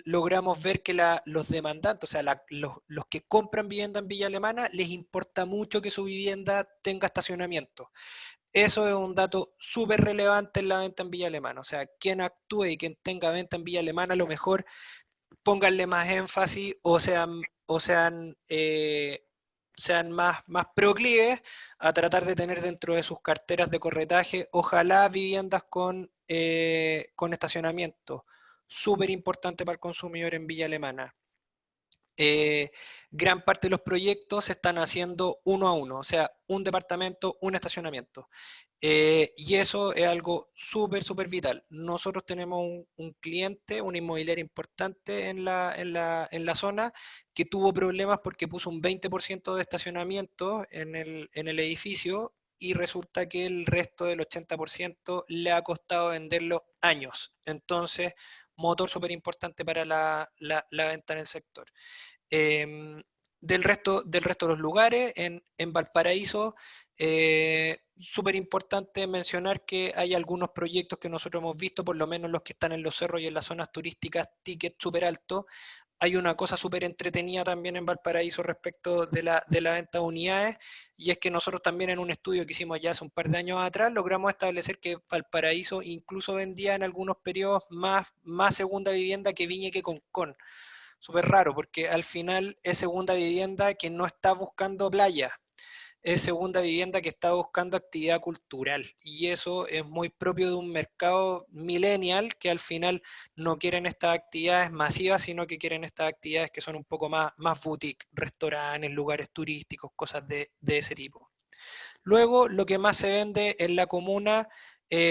logramos ver que los demandantes, o sea, los que compran vivienda en Villa Alemana, les importa mucho que su vivienda tenga estacionamiento. Eso es un dato súper relevante en la venta en Villa Alemana. O sea, quien actúe y quien tenga venta en Villa Alemana, a lo mejor pónganle más énfasis sean más proclives a tratar de tener dentro de sus carteras de corretaje, ojalá viviendas con estacionamiento. Súper importante para el consumidor en Villa Alemana. Gran parte de los proyectos se están haciendo uno a uno, o sea, un departamento, un estacionamiento. Y eso es algo súper, súper vital. Nosotros tenemos un cliente, una inmobiliaria importante en la zona, que tuvo problemas porque puso un 20% de estacionamiento en el edificio y resulta que el resto del 80% le ha costado venderlo años. Entonces, motor súper importante para la venta en el sector. Del resto de los lugares, en Valparaíso, súper importante mencionar que hay algunos proyectos que nosotros hemos visto, por lo menos los que están en los cerros y en las zonas turísticas, ticket súper alto. Hay una cosa súper entretenida también en Valparaíso respecto de la venta de unidades, y es que nosotros también en un estudio que hicimos ya hace un par de años atrás, logramos establecer que Valparaíso incluso vendía en algunos periodos más segunda vivienda que Viña y que Concón. Súper raro, porque al final es segunda vivienda que no está buscando playa, es segunda vivienda que está buscando actividad cultural. Y eso es muy propio de un mercado millennial que al final no quieren estas actividades masivas, sino que quieren estas actividades que son un poco más boutique, restaurantes, lugares turísticos, cosas de ese tipo. Luego, lo que más se vende en la comuna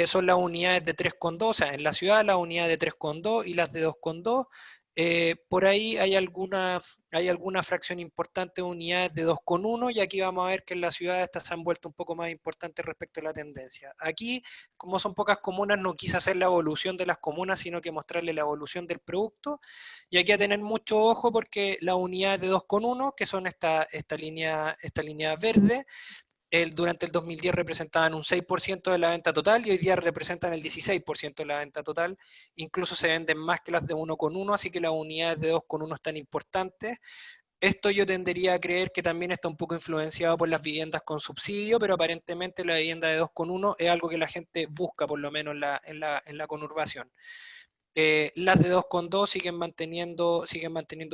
son las unidades de 3,2, o sea, en la ciudad las unidades de 3,2 y las de 2,2. Por ahí hay alguna fracción importante de unidades de 2,1 y aquí vamos a ver que en la ciudad estas se han vuelto un poco más importantes respecto a la tendencia. Aquí, como son pocas comunas, no quise hacer la evolución de las comunas, sino que mostrarle la evolución del producto. Y aquí a tener mucho ojo porque las unidades de 2,1, que son esta línea verde, durante el 2010 representaban un 6% de la venta total y hoy día representan el 16% de la venta total. Incluso se venden más que las de 1,1, así que las unidades de 2,1 están importantes. Esto yo tendería a creer que también está un poco influenciado por las viviendas con subsidio, pero aparentemente la vivienda de 2,1 es algo que la gente busca, por lo menos en la conurbación. Las de 2,2 siguen manteniendo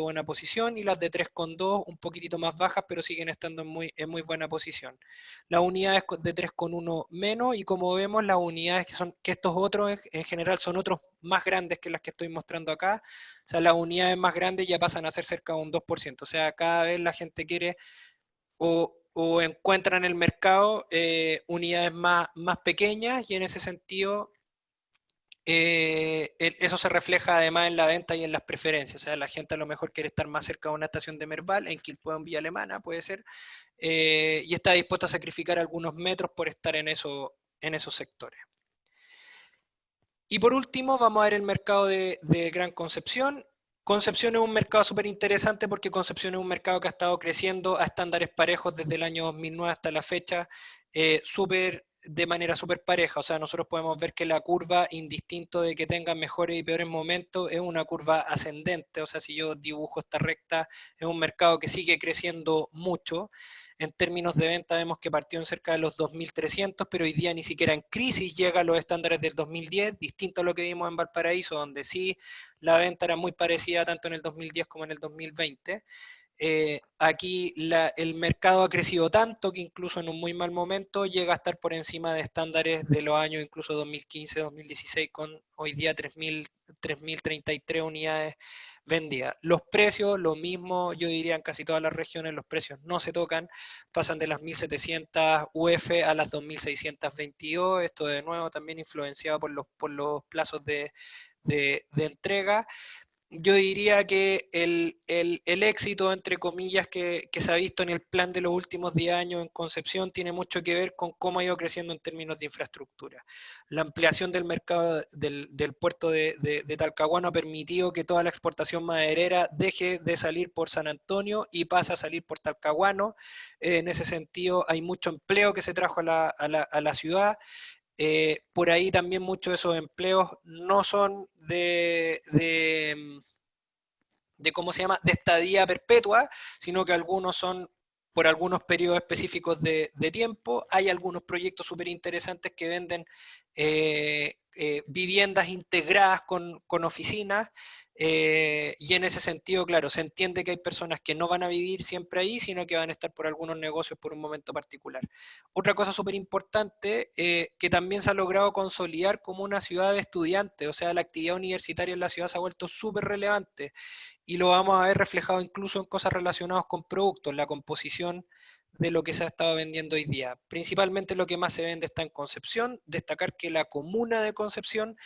buena posición y las de 3,2 un poquitito más bajas, pero siguen estando en muy buena posición. Las unidades de 3,1 menos y como vemos las unidades que estos otros en general son otros más grandes que las que estoy mostrando acá. O sea, las unidades más grandes ya pasan a ser cerca de un 2%. O sea, cada vez la gente quiere o encuentra en el mercado unidades más pequeñas y en ese sentido eso se refleja además en la venta y en las preferencias. O sea, la gente a lo mejor quiere estar más cerca de una estación de Merval, en Quilpué, en Villa Alemana, puede ser, y está dispuesto a sacrificar algunos metros por estar en esos sectores. Y por último, vamos a ver el mercado de Gran Concepción. Concepción es un mercado súper interesante porque Concepción es un mercado que ha estado creciendo a estándares parejos desde el año 2009 hasta la fecha, de manera súper pareja. O sea, nosotros podemos ver que la curva, indistinto de que tenga mejores y peores momentos, es una curva ascendente. O sea, si yo dibujo esta recta, es un mercado que sigue creciendo mucho. En términos de venta vemos que partió en cerca de los 2.300, pero hoy día ni siquiera en crisis llega a los estándares del 2010, distinto a lo que vimos en Valparaíso, donde sí la venta era muy parecida tanto en el 2010 como en el 2020. Aquí el mercado ha crecido tanto que incluso en un muy mal momento llega a estar por encima de estándares de los años incluso 2015, 2016, con hoy día 3.033 unidades vendidas. Los precios, lo mismo, yo diría en casi todas las regiones los precios no se tocan, pasan de las 1.700 UF a las 2.622, esto de nuevo también influenciado por los plazos de entrega. yo diría que el éxito, entre comillas, que se ha visto en el plan de los últimos 10 años en Concepción tiene mucho que ver con cómo ha ido creciendo en términos de infraestructura. La ampliación del mercado del puerto de Talcahuano ha permitido que toda la exportación maderera deje de salir por San Antonio y pasa a salir por Talcahuano. En ese sentido, hay mucho empleo que se trajo a la ciudad. Por ahí también muchos de esos empleos no son de ¿cómo se llama?, de estadía perpetua, sino que algunos son por algunos periodos específicos de tiempo. Hay algunos proyectos súper interesantes que venden viviendas integradas con oficinas, y en ese sentido, claro, se entiende que hay personas que no van a vivir siempre ahí, sino que van a estar por algunos negocios por un momento particular. Otra cosa súper importante, que también se ha logrado consolidar como una ciudad de estudiantes, o sea, la actividad universitaria en la ciudad se ha vuelto súper relevante y lo vamos a ver reflejado incluso en cosas relacionadas con productos, la composición de lo que se ha estado vendiendo hoy día. Principalmente lo que más se vende está en Concepción. Destacar que la comuna de Concepción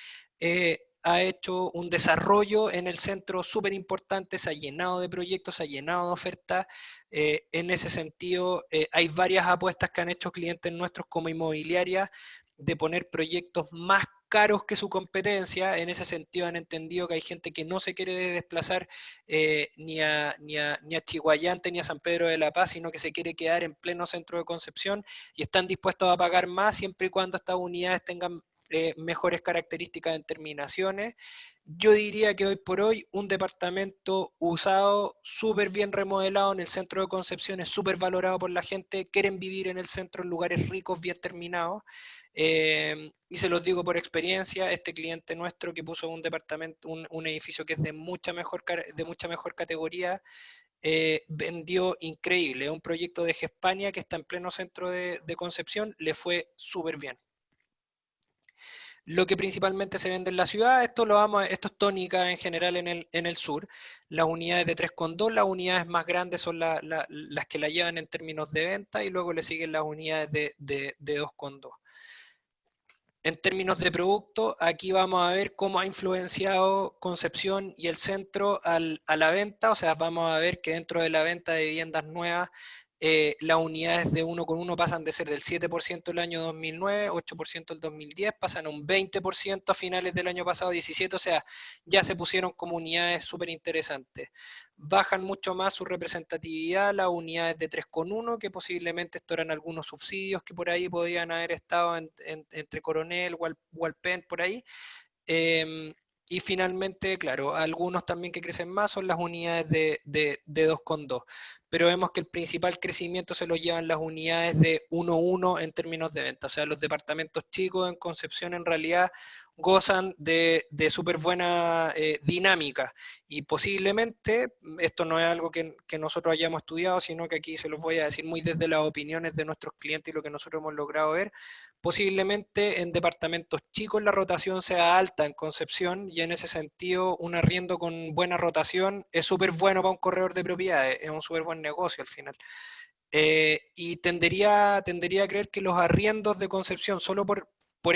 ha hecho un desarrollo en el centro súper importante, se ha llenado de proyectos, se ha llenado de ofertas. En ese sentido, hay varias apuestas que han hecho clientes nuestros como inmobiliarias de poner proyectos más caros que su competencia. En ese sentido han entendido que hay gente que no se quiere desplazar ni a Chihuayante ni a San Pedro de la Paz, sino que se quiere quedar en pleno centro de Concepción y están dispuestos a pagar más siempre y cuando estas unidades tengan mejores características en terminaciones. Yo diría que hoy por hoy un departamento usado, súper bien remodelado en el centro de Concepción, es súper valorado por la gente, quieren vivir en el centro en lugares ricos, bien terminados. Y se los digo por experiencia, este cliente nuestro que puso un departamento, un edificio que es de mucha mejor categoría, vendió increíble. Es un proyecto de Gespania que está en pleno centro de Concepción, le fue súper bien. Lo que principalmente se vende en la ciudad, esto es tónica en general en el sur. Las unidades de 3,2, las unidades más grandes son las que la llevan en términos de venta y luego le siguen las unidades de 2,2. En términos de producto, aquí vamos a ver cómo ha influenciado Concepción y el centro a la venta, o sea, vamos a ver que dentro de la venta de viviendas nuevas, las unidades de 1,1 pasan de ser del 7% el año 2009, 8% el 2010, pasan a un 20% a finales del año pasado, 17, o sea, ya se pusieron como unidades súper interesantes. Bajan mucho más su representatividad las unidades de 3,1, que posiblemente esto eran algunos subsidios que por ahí podían haber estado entre Coronel, Hualpén, por ahí. Y finalmente, claro, algunos también que crecen más son las unidades de 2,2. Pero vemos que el principal crecimiento se lo llevan las unidades de 1,1 en términos de venta. O sea, los departamentos chicos en Concepción en realidad gozan de súper buena dinámica. Y posiblemente, esto no es algo que nosotros hayamos estudiado, sino que aquí se los voy a decir muy desde las opiniones de nuestros clientes y lo que nosotros hemos logrado ver, posiblemente en departamentos chicos la rotación sea alta en Concepción y en ese sentido un arriendo con buena rotación es súper bueno para un corredor de propiedades, es un súper buen negocio al final. Y tendería a creer que los arriendos de Concepción, solo por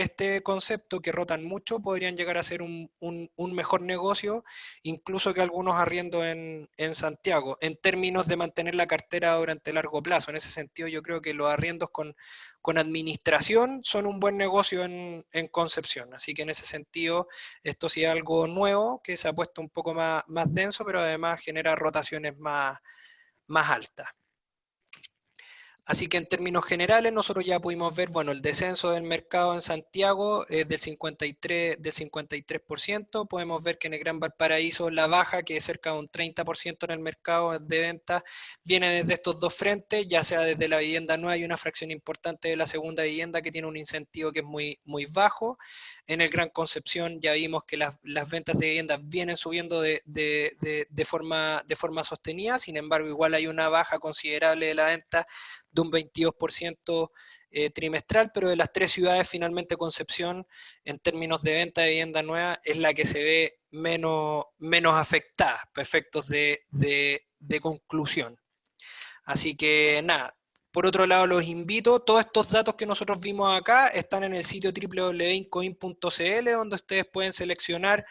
este concepto que rotan mucho, podrían llegar a ser un mejor negocio, incluso que algunos arriendos en Santiago, en términos de mantener la cartera durante largo plazo. En ese sentido, yo creo que los arriendos con administración son un buen negocio en Concepción. Así que en ese sentido, esto sí es algo nuevo, que se ha puesto un poco más denso, pero además genera rotaciones más altas. Así que en términos generales nosotros ya pudimos ver, bueno, el descenso del mercado en Santiago del 53%, podemos ver que en el Gran Valparaíso la baja, que es cerca de un 30% en el mercado de ventas, viene desde estos dos frentes, ya sea desde la vivienda nueva y una fracción importante de la segunda vivienda que tiene un incentivo que es muy bajo. En el Gran Concepción ya vimos que las ventas de viviendas vienen subiendo de forma sostenida, sin embargo igual hay una baja considerable de la venta de un 22% trimestral, pero de las tres ciudades finalmente Concepción, en términos de venta de vivienda nueva, es la que se ve menos afectada, para efectos de conclusión. Así que nada, por otro lado los invito, todos estos datos que nosotros vimos acá están en el sitio www.incoin.cl, donde ustedes pueden seleccionar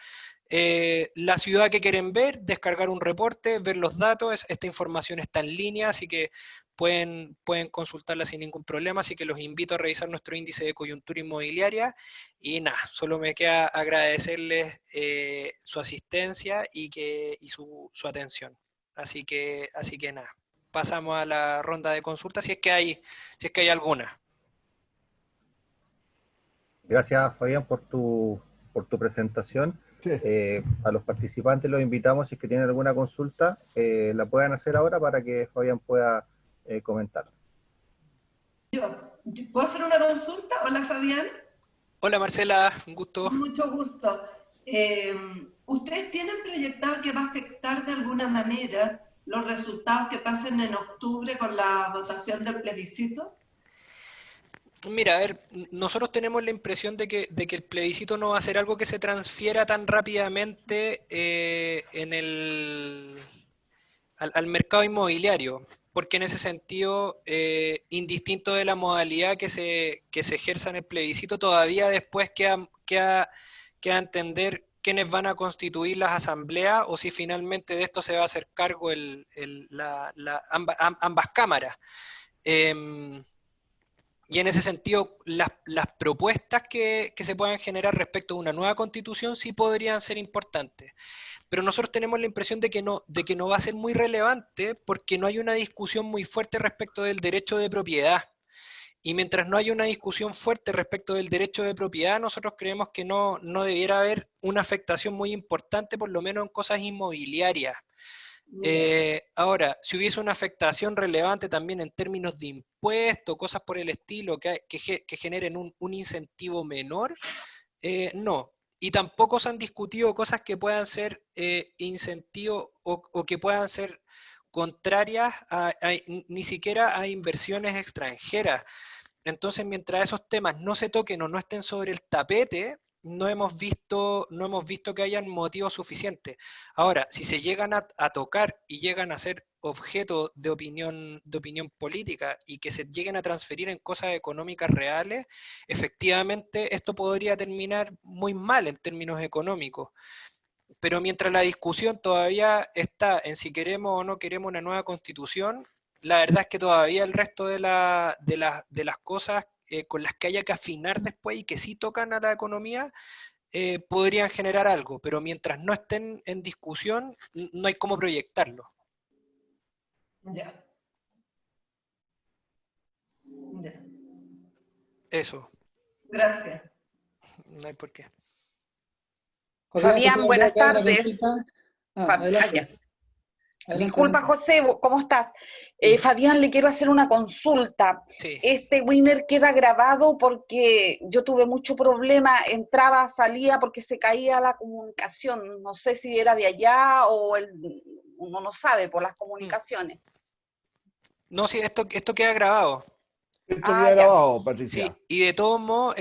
la ciudad que quieren ver, descargar un reporte, ver los datos. Esta información está en línea, así que pueden consultarla sin ningún problema, así que los invito a revisar nuestro índice de coyuntura inmobiliaria. Y nada, solo me queda agradecerles su asistencia y su atención. Así que nada, pasamos a la ronda de consultas si es que hay alguna. Gracias, Fabián, por tu presentación. Sí. A los participantes los invitamos, si es que tienen alguna consulta, la puedan hacer ahora para que Fabián pueda comentar. ¿Puedo hacer una consulta? Hola, Fabián. Hola Marcela, un gusto. Mucho gusto. ¿Ustedes tienen proyectado que va a afectar de alguna manera los resultados que pasen en octubre con la votación del plebiscito? Mira, a ver, nosotros tenemos la impresión de que el plebiscito no va a ser algo que se transfiera tan rápidamente al mercado inmobiliario, porque en ese sentido, indistinto de la modalidad que se ejerza en el plebiscito, todavía después queda entender quiénes van a constituir las asambleas o si finalmente de esto se va a hacer cargo ambas cámaras. Y en ese sentido, las propuestas que se puedan generar respecto a una nueva constitución sí podrían ser importantes. Pero nosotros tenemos la impresión de que no va a ser muy relevante porque no hay una discusión muy fuerte respecto del derecho de propiedad. Y mientras no haya una discusión fuerte respecto del derecho de propiedad, nosotros creemos que no debiera haber una afectación muy importante, por lo menos en cosas inmobiliarias. Ahora, si hubiese una afectación relevante también en términos de impuestos, cosas por el estilo que generen un incentivo menor, no. Y tampoco se han discutido cosas que puedan ser incentivos o que puedan ser contrarias ni siquiera a inversiones extranjeras. Entonces, mientras esos temas no se toquen o no estén sobre el tapete, no hemos visto que hayan motivos suficientes. Ahora, si se llegan a tocar y llegan a ser objeto de opinión política y que se lleguen a transferir en cosas económicas reales, efectivamente esto podría terminar muy mal en términos económicos. Pero mientras la discusión todavía está en si queremos o no queremos una nueva constitución, la verdad es que todavía el resto de las cosas con las que haya que afinar después y que sí tocan a la economía, podrían generar algo, pero mientras no estén en discusión, no hay cómo proyectarlo. Ya. Ya. Eso. Gracias. No hay por qué. Fabián, buenas tardes. Adelante. Disculpa, José, ¿cómo estás? Fabián, le quiero hacer una consulta. Sí. Este webinar queda grabado porque yo tuve mucho problema, entraba, salía porque se caía la comunicación. No sé si era de allá o uno no sabe por las comunicaciones. No, sí, esto queda grabado. Esto queda grabado, Sí, Patricia. y de todos modos,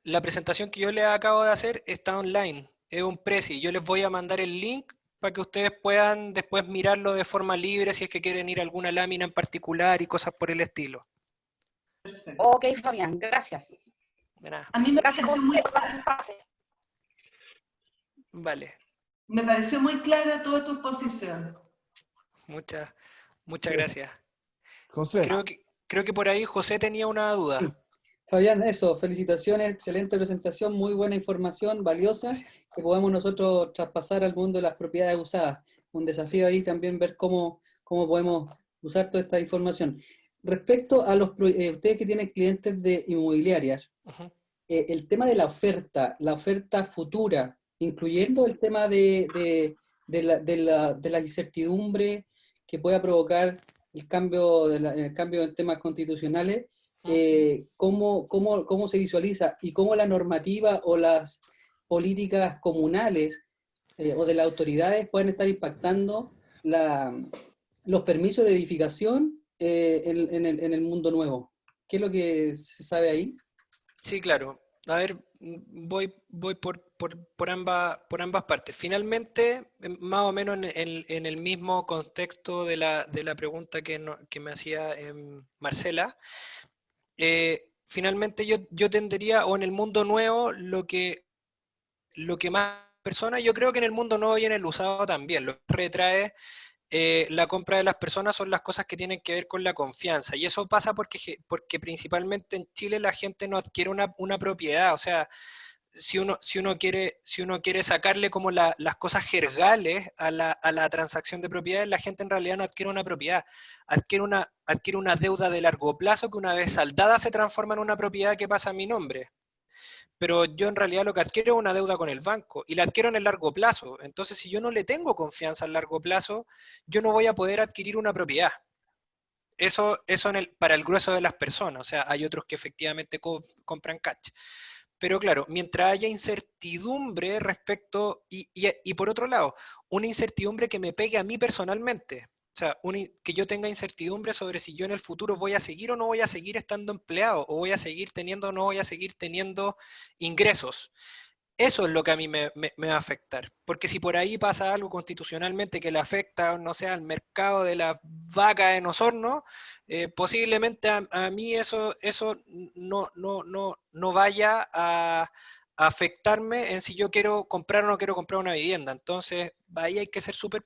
la presentación que yo les acabo de hacer está online, es un presi. Yo les voy a mandar el link para que ustedes puedan después mirarlo de forma libre si es que quieren ir a alguna lámina en particular y cosas por el estilo. Perfecto. Ok, Fabián, gracias. De nada. A mí me Gracias, pareció José, muy por clara, el pase. Vale, me pareció muy clara toda tu exposición. muchas Sí. gracias. José. Creo que por ahí José tenía una duda. Fabián, eso, felicitaciones, excelente presentación, muy buena información, valiosa, que podamos nosotros traspasar al mundo de las propiedades usadas. Un desafío ahí también ver cómo podemos usar toda esta información. Respecto a ustedes que tienen clientes de inmobiliarias, Uh-huh. el tema de la oferta futura, incluyendo el tema de la incertidumbre que pueda provocar el cambio en temas constitucionales, ¿cómo se visualiza y cómo la normativa o las políticas comunales o de las autoridades pueden estar impactando los permisos de edificación en el mundo nuevo? ¿Qué es lo que se sabe ahí? Sí, claro. A ver, voy por ambas partes. Finalmente, más o menos en el mismo contexto de la pregunta que me hacía Marcela, finalmente yo tendería, o en el mundo nuevo, lo que más personas, yo creo que en el mundo nuevo y en el usado también, lo que retrae la compra de las personas son las cosas que tienen que ver con la confianza. Y eso pasa porque principalmente en Chile la gente no adquiere una propiedad. O sea, si uno quiere sacarle como las cosas jergales a la transacción de propiedades, la gente en realidad no adquiere una propiedad, adquiere una deuda de largo plazo que una vez saldada se transforma en una propiedad que pasa a mi nombre. Pero yo en realidad lo que adquiero es una deuda con el banco y la adquiero en el largo plazo. Entonces, si yo no le tengo confianza al largo plazo, yo no voy a poder adquirir una propiedad. Eso para el grueso de las personas. O sea, hay otros que efectivamente compran cash. Pero claro, mientras haya incertidumbre respecto, y por otro lado, una incertidumbre que me pegue a mí personalmente. O sea, que yo tenga incertidumbre sobre si yo en el futuro voy a seguir o no voy a seguir estando empleado, o voy a seguir teniendo o no voy a seguir teniendo ingresos. Eso es lo que a mí me va a afectar. Porque si por ahí pasa algo constitucionalmente que le afecta, no sé, al mercado de la vaca en Osorno, posiblemente a mí eso no vaya a afectarme en si yo quiero comprar o no quiero comprar una vivienda. Entonces, ahí hay que ser súper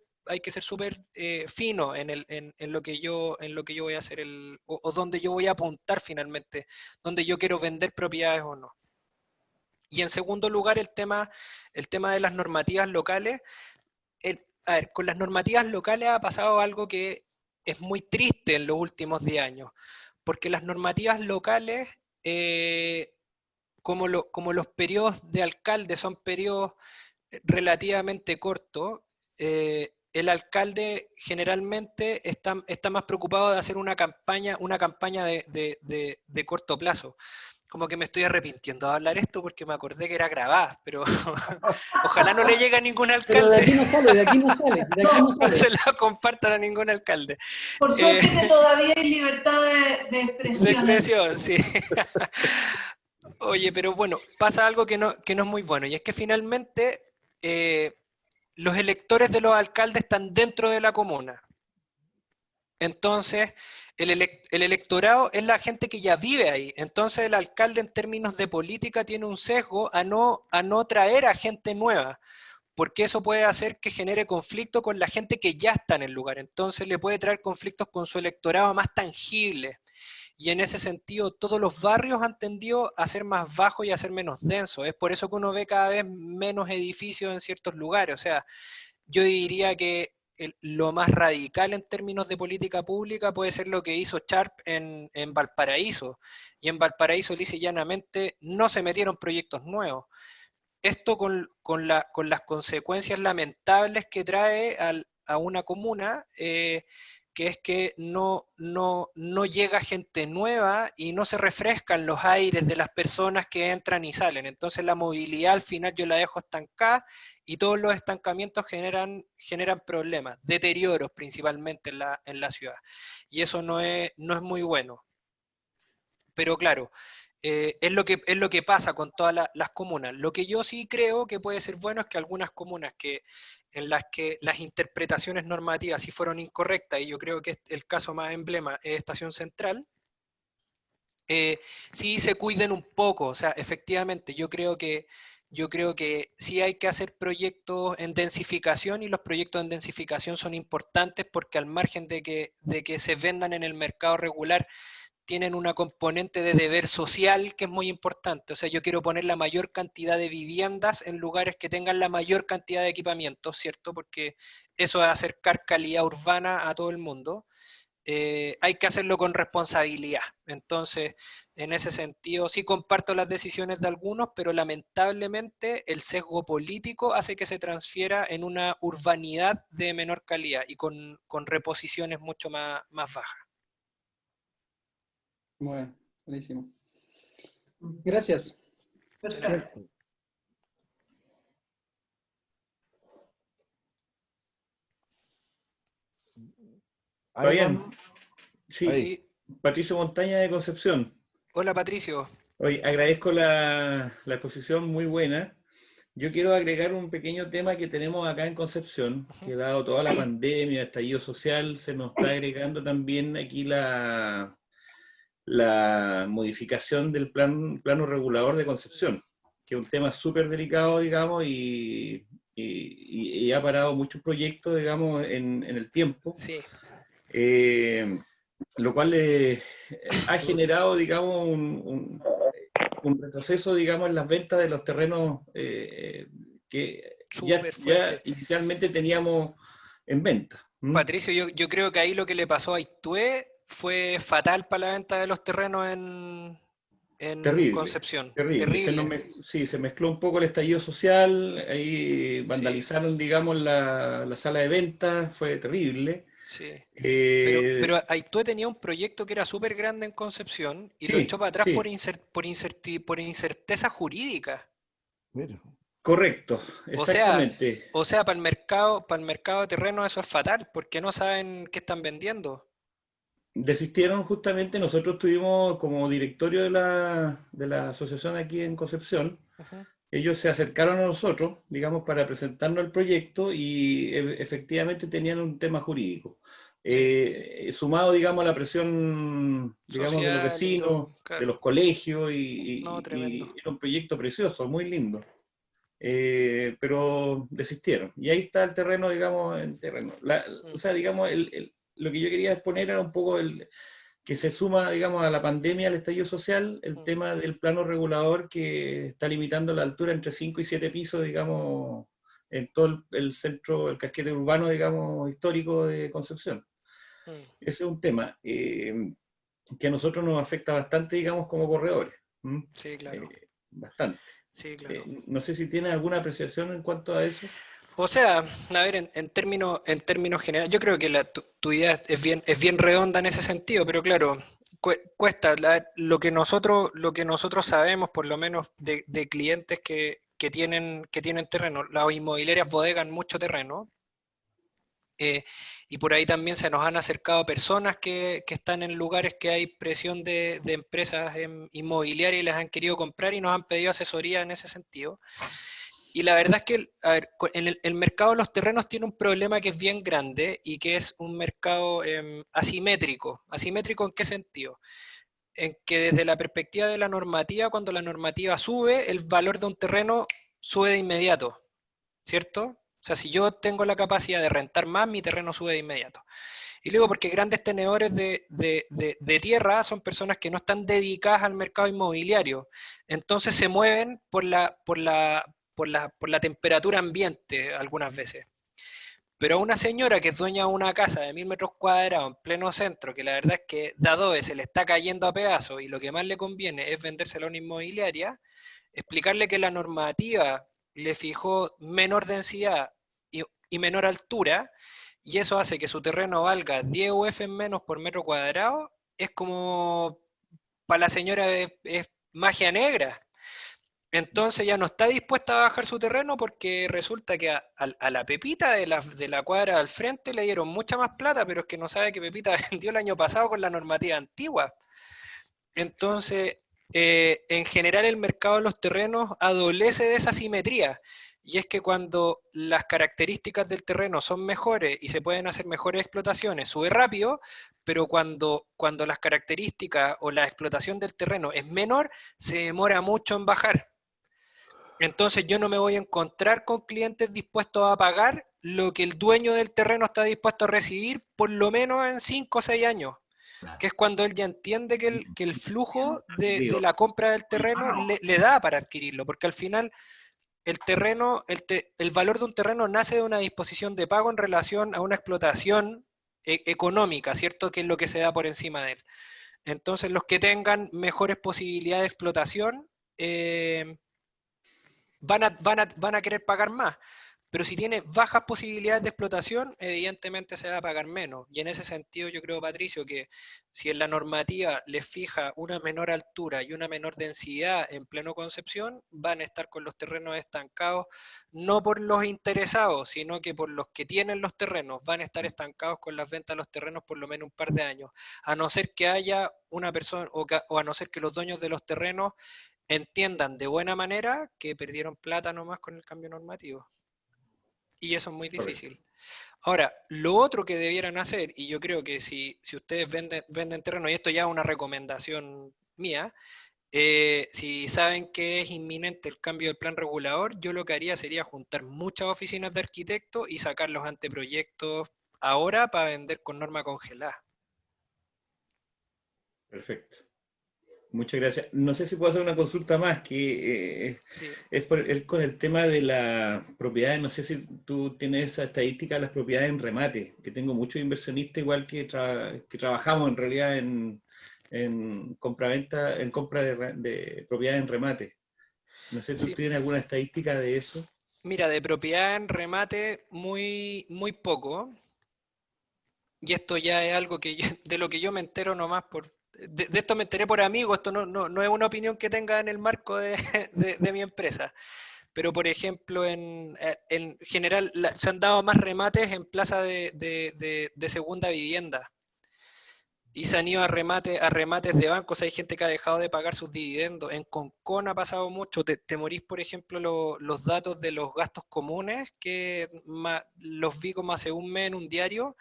fino en lo que yo voy a hacer o donde yo voy a apuntar finalmente, donde yo quiero vender propiedades o no. Y en segundo lugar, el tema de las normativas locales. A ver, con las normativas locales ha pasado algo que es muy triste en los últimos 10 años, porque las normativas locales, como los periodos de alcalde son periodos relativamente cortos, el alcalde generalmente está más preocupado de hacer una campaña de corto plazo. Como que me estoy arrepintiendo de hablar esto porque me acordé que era grabada, pero ojalá no le llegue a ningún alcalde. Pero de aquí no sale, de aquí no sale, de aquí no sale. No se la compartan a ningún alcalde. Por suerte que todavía hay libertad de expresión. De expresión, sí. Oye, pero bueno, pasa algo que no es muy bueno, y es que finalmente los electores de los alcaldes están dentro de la comuna. Entonces, el electorado es la gente que ya vive ahí. Entonces, el alcalde en términos de política tiene un sesgo a no traer a gente nueva, porque eso puede hacer que genere conflicto con la gente que ya está en el lugar. Entonces, le puede traer conflictos con su electorado más tangible. Y en ese sentido, todos los barrios han tendido a ser más bajos y a ser menos densos. Es por eso que uno ve cada vez menos edificios en ciertos lugares. O sea, yo diría que lo más radical en términos de política pública puede ser lo que hizo Sharp en Valparaíso. Y en Valparaíso, lisa y llanamente, no se metieron proyectos nuevos. Esto con las consecuencias lamentables que trae a una comuna, que es que no llega gente nueva y no se refrescan los aires de las personas que entran y salen. Entonces la movilidad al final yo la dejo estancada y todos los estancamientos generan problemas, deterioros principalmente en la ciudad. Y eso no es muy bueno. Pero claro, es lo que pasa con todas las comunas. Lo que yo sí creo que puede ser bueno es que algunas comunas en las que las interpretaciones normativas sí fueron incorrectas, y yo creo que el caso más emblema es Estación Central, sí se cuiden un poco. O sea, efectivamente, yo creo que sí hay que hacer proyectos en densificación, y los proyectos en densificación son importantes porque al margen de que se vendan en el mercado regular, tienen una componente de deber social que es muy importante. O sea, yo quiero poner la mayor cantidad de viviendas en lugares que tengan la mayor cantidad de equipamientos, ¿cierto? Porque eso es acercar calidad urbana a todo el mundo. Hay que hacerlo con responsabilidad. Entonces, en ese sentido, sí comparto las decisiones de algunos, pero lamentablemente el sesgo político hace que se transfiera en una urbanidad de menor calidad y con reposiciones mucho más bajas. Bueno, buenísimo. Gracias. Perfecto. Fabián, sí, Sí. Patricio Montaña de Concepción. Hola, Patricio. Hoy agradezco la exposición, muy buena. Yo quiero agregar un pequeño tema que tenemos acá en Concepción, que dado toda la pandemia, el estallido social, se nos está agregando también aquí la modificación del plano regulador de Concepción. que es un tema súper delicado, digamos, y ha parado muchos proyectos, digamos, en el tiempo. Sí. Lo cual ha generado, digamos, un retroceso, digamos, en las ventas de los terrenos que ya inicialmente teníamos en venta. Patricio, yo creo que ahí lo que le pasó a Itué fue fatal para la venta de los terrenos en Concepción. Terrible. Se mezcló un poco el estallido social, ahí vandalizaron, digamos, la sala de ventas, fue terrible. Sí. Pero Aitué tenía un proyecto que era súper grande en Concepción y lo echó para atrás por incerteza jurídica. Mira. Correcto, exactamente. O sea, para el mercado de terreno eso es fatal, porque no saben qué están vendiendo. Desistieron justamente, nosotros tuvimos como directorio de la asociación aquí en Concepción, ellos se acercaron a nosotros, digamos, para presentarnos el proyecto y efectivamente tenían un tema jurídico. Sumado, digamos, a la presión, digamos, social, de los vecinos, claro, de los colegios, y era un proyecto precioso, muy lindo. Pero desistieron. Y ahí está el terreno, digamos, en terreno. O sea, digamos, lo que yo quería exponer era un poco que se suma, digamos, a la pandemia, al estallido social, el tema del plano regulador que está limitando la altura entre 5 y 7 pisos, digamos, en todo el centro, el casquete urbano, digamos, histórico de Concepción. Ese es un tema que a nosotros nos afecta bastante, digamos, como corredores. Sí, claro. Bastante. Sí, claro. No sé si tiene alguna apreciación en cuanto a eso. O sea, a ver, en términos generales, yo creo que tu idea es bien redonda en ese sentido, pero claro, cuesta. Lo que nosotros sabemos, por lo menos de clientes que tienen terreno, las inmobiliarias bodegan mucho terreno, y por ahí también se nos han acercado personas que están en lugares que hay presión de empresas inmobiliarias y les han querido comprar y nos han pedido asesoría en ese sentido. Y la verdad es que, a ver, el mercado de los terrenos tiene un problema que es bien grande y que es un mercado asimétrico. ¿Asimétrico en qué sentido? En que desde la perspectiva de la normativa, cuando la normativa sube, el valor de un terreno sube de inmediato, ¿cierto? O sea, si yo tengo la capacidad de rentar más, mi terreno sube de inmediato. Y luego porque grandes tenedores de tierra son personas que no están dedicadas al mercado inmobiliario. Entonces se mueven por la temperatura ambiente algunas veces. Pero a una señora que es dueña de una casa de 1000 metros cuadrados en pleno centro, que la verdad es que de adobe se le está cayendo a pedazos y lo que más le conviene es vendérsela a una inmobiliaria, explicarle que la normativa le fijó menor densidad y menor altura, y eso hace que su terreno valga 10 UF menos por metro cuadrado, es como, para la señora es magia negra. Entonces ya no está dispuesta a bajar su terreno porque resulta que a la Pepita de la cuadra al frente le dieron mucha más plata, pero es que no sabe que Pepita vendió el año pasado con la normativa antigua. Entonces, en general el mercado de los terrenos adolece de esa simetría. Y es que cuando las características del terreno son mejores y se pueden hacer mejores explotaciones, sube rápido, pero cuando las características o la explotación del terreno es menor, se demora mucho en bajar. Entonces yo no me voy a encontrar con clientes dispuestos a pagar lo que el dueño del terreno está dispuesto a recibir por lo menos en 5 o 6 años, que es cuando él ya entiende que el flujo de la compra del terreno le da para adquirirlo, porque al final el terreno, el valor de un terreno nace de una disposición de pago en relación a una explotación económica, ¿cierto? Que es lo que se da por encima de él. Entonces los que tengan mejores posibilidades de explotación van a querer pagar más, pero si tiene bajas posibilidades de explotación, evidentemente se va a pagar menos. Y en ese sentido yo creo, Patricio, que si en la normativa les fija una menor altura y una menor densidad en pleno Concepción, van a estar con los terrenos estancados, no por los interesados, sino que por los que tienen los terrenos, van a estar estancados con las ventas de los terrenos por lo menos un par de años, a no ser que haya una persona, o a no ser que los dueños de los terrenos entiendan de buena manera que perdieron plata nomás con el cambio normativo. Y eso es muy difícil. Ahora, lo otro que debieran hacer, y yo creo que si ustedes venden terreno, y esto ya es una recomendación mía, Si saben que es inminente el cambio del plan regulador, yo lo que haría sería juntar muchas oficinas de arquitectos y sacar los anteproyectos ahora para vender con norma congelada. Perfecto. Muchas gracias. No sé si puedo hacer una consulta más, que Sí. es con el tema de las propiedades. No sé si tú tienes esa estadística de las propiedades en remate, que tengo muchos inversionistas igual que trabajamos en realidad en compra-venta, en compra de propiedades en remate. No sé, ¿tú Sí. tienes alguna estadística de eso? Mira, de propiedad en remate muy, muy poco. Y esto ya es algo que de lo que yo me entero nomás de esto me enteré por amigos, esto no es una opinión que tenga en el marco de mi empresa. Pero por ejemplo, en general se han dado más remates en plaza de segunda vivienda. Y se han ido a remates de bancos. Hay gente que ha dejado de pagar sus dividendos. En Concón ha pasado mucho. Te morís, por ejemplo, los datos de los gastos comunes, que los vi como hace un mes en un diario.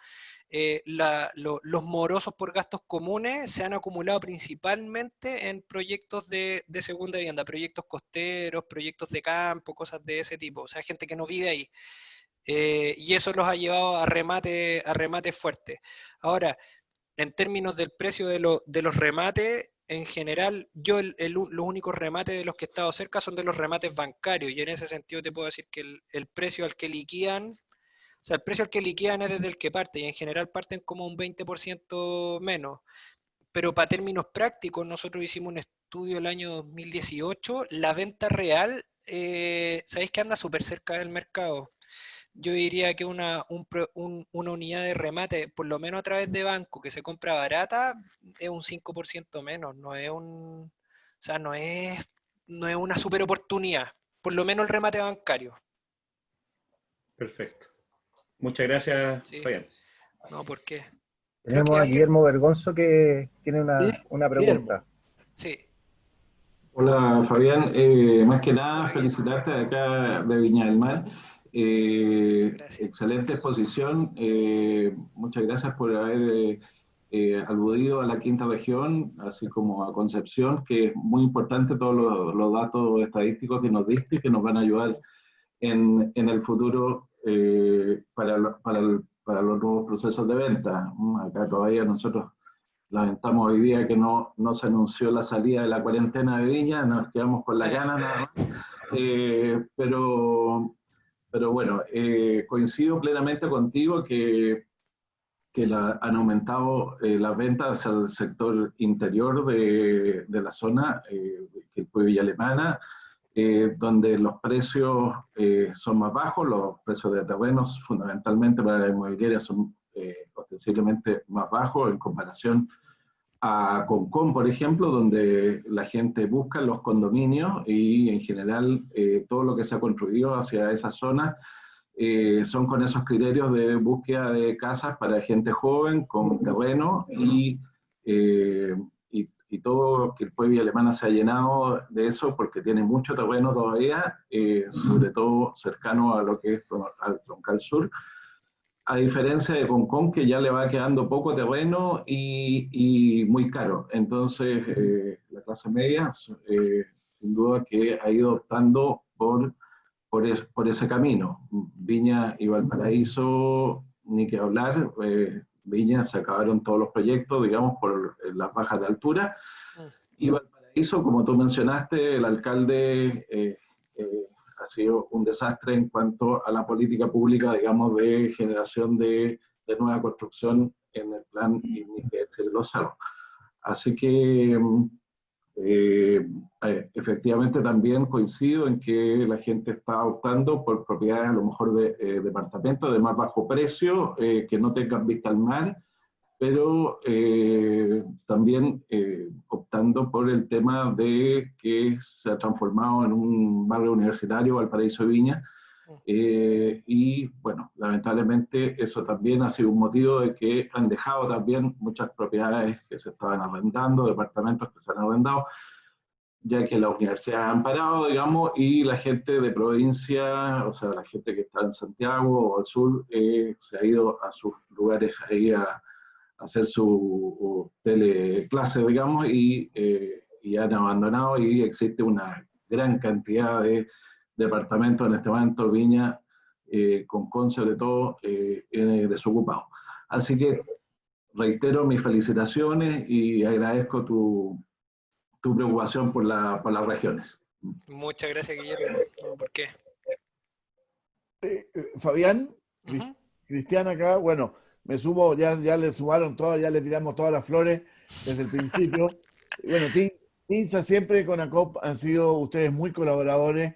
Los morosos por gastos comunes se han acumulado principalmente en proyectos de segunda vivienda, proyectos costeros, proyectos de campo, cosas de ese tipo. O sea, gente que no vive ahí. Y eso los ha llevado a remate fuertes. Ahora, en términos del precio de los remates, en general, los únicos remates de los que he estado cerca son de los remates bancarios, y en ese sentido te puedo decir que el precio al que liquidan, o sea, el precio al que liquidan es desde el que parte, y en general parten como un 20% menos. Pero para términos prácticos, nosotros hicimos un estudio el año 2018, la venta real, sabéis que anda súper cerca del mercado. Yo diría que una unidad de remate, por lo menos a través de banco, que se compra barata, es un 5% menos, o sea, no es una super oportunidad, por lo menos el remate bancario. Perfecto. Muchas gracias, Sí, Fabián. no, ¿por qué? Creo Tenemos que a alguien... Guillermo Vergonzo que tiene Sí, una pregunta. Sí, Hola Fabián, más que nada hola, Guillermo. felicitarte de acá de Viña del Mar. Muchas gracias. Excelente exposición, muchas gracias por haber aludido a la quinta región, así como a Concepción, que es muy importante todos los datos estadísticos que nos diste y que nos van a ayudar en el futuro para los nuevos procesos de venta. Acá todavía nosotros lamentamos hoy día que no se anunció la salida de la cuarentena de Viña, nos quedamos con las ganas nada más. Pero bueno, coincido plenamente contigo que han aumentado las ventas al sector interior de la zona, que fue Villa Alemana, donde los precios son más bajos, los precios de terrenos fundamentalmente para la inmobiliaria son ostensiblemente más bajos en comparación a Concón, por ejemplo, donde la gente busca los condominios y en general todo lo que se ha construido hacia esa zona son con esos criterios de búsqueda de casas para gente joven, con terreno eh, y todo que el pueblo alemán se ha llenado de eso porque tiene mucho terreno todavía, sobre todo cercano a lo que es al Troncal Sur, a diferencia de Concón, que ya le va quedando poco terreno y muy caro. Entonces, la clase media, sin duda que ha ido optando por ese camino. Viña y Valparaíso, ni que hablar. Viña se acabaron todos los proyectos, digamos, por las bajas de altura. Y Valparaíso, como tú mencionaste, el alcalde ha sido un desastre en cuanto a la política pública, digamos, de generación de nueva construcción en el plan de los cerros. Así que efectivamente también coincido en que la gente está optando por propiedades a lo mejor de departamentos de más bajo precio, que no tengan vista al mar, pero también optando por el tema de que se ha transformado en un barrio universitario, Valparaíso de Viña, y bueno, lamentablemente eso también ha sido un motivo de que han dejado también muchas propiedades que se estaban arrendando, departamentos que se han arrendado, ya que las universidades han parado, digamos, y la gente de provincia, o sea, la gente que está en Santiago o al sur, se ha ido a sus lugares ahí a hacer su teleclase, digamos, y y han abandonado, y existe una gran cantidad de departamentos en este momento, Viña, con Conce de todo, desocupados. Así que reitero mis felicitaciones y agradezco tu preocupación por las regiones. Muchas gracias, Guillermo. No, ¿por qué? Fabián, Ujú. Cristian acá, bueno, me sumo, ya le sumaron todas, ya le tiramos todas las flores desde el principio. Bueno, TINSA siempre con ACOP han sido ustedes muy colaboradores,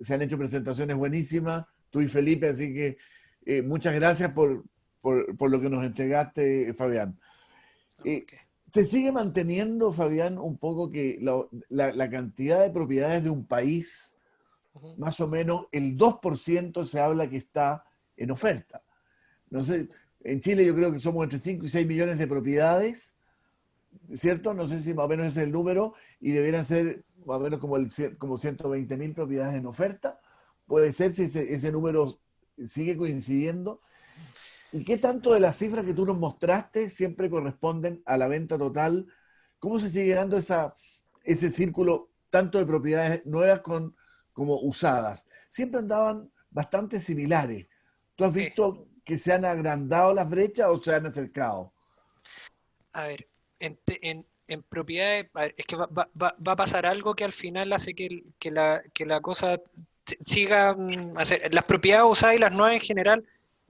se han hecho presentaciones buenísimas, tú y Felipe, así que muchas gracias por lo que nos entregaste, Fabián. No, ¿por qué? ¿Se sigue manteniendo, Fabián, un poco que la cantidad de propiedades de un país, Ujú. más o menos el 2% se habla que está en oferta? No sé, en Chile yo creo que somos entre 5 y 6 millones de propiedades, ¿cierto? No sé si más o menos ese es el número, y deberían ser más o menos como 120.000 propiedades en oferta. Puede ser si ese número sigue coincidiendo. ¿Y qué tanto de las cifras que tú nos mostraste siempre corresponden a la venta total? ¿Cómo se sigue dando ese círculo tanto de propiedades nuevas como usadas? Siempre andaban bastante similares. ¿Tú has Sí. visto que se han agrandado las brechas o se han acercado? A ver, en propiedades, a ver, es que va a pasar algo que al final hace que la cosa siga, las propiedades usadas y las nuevas en general,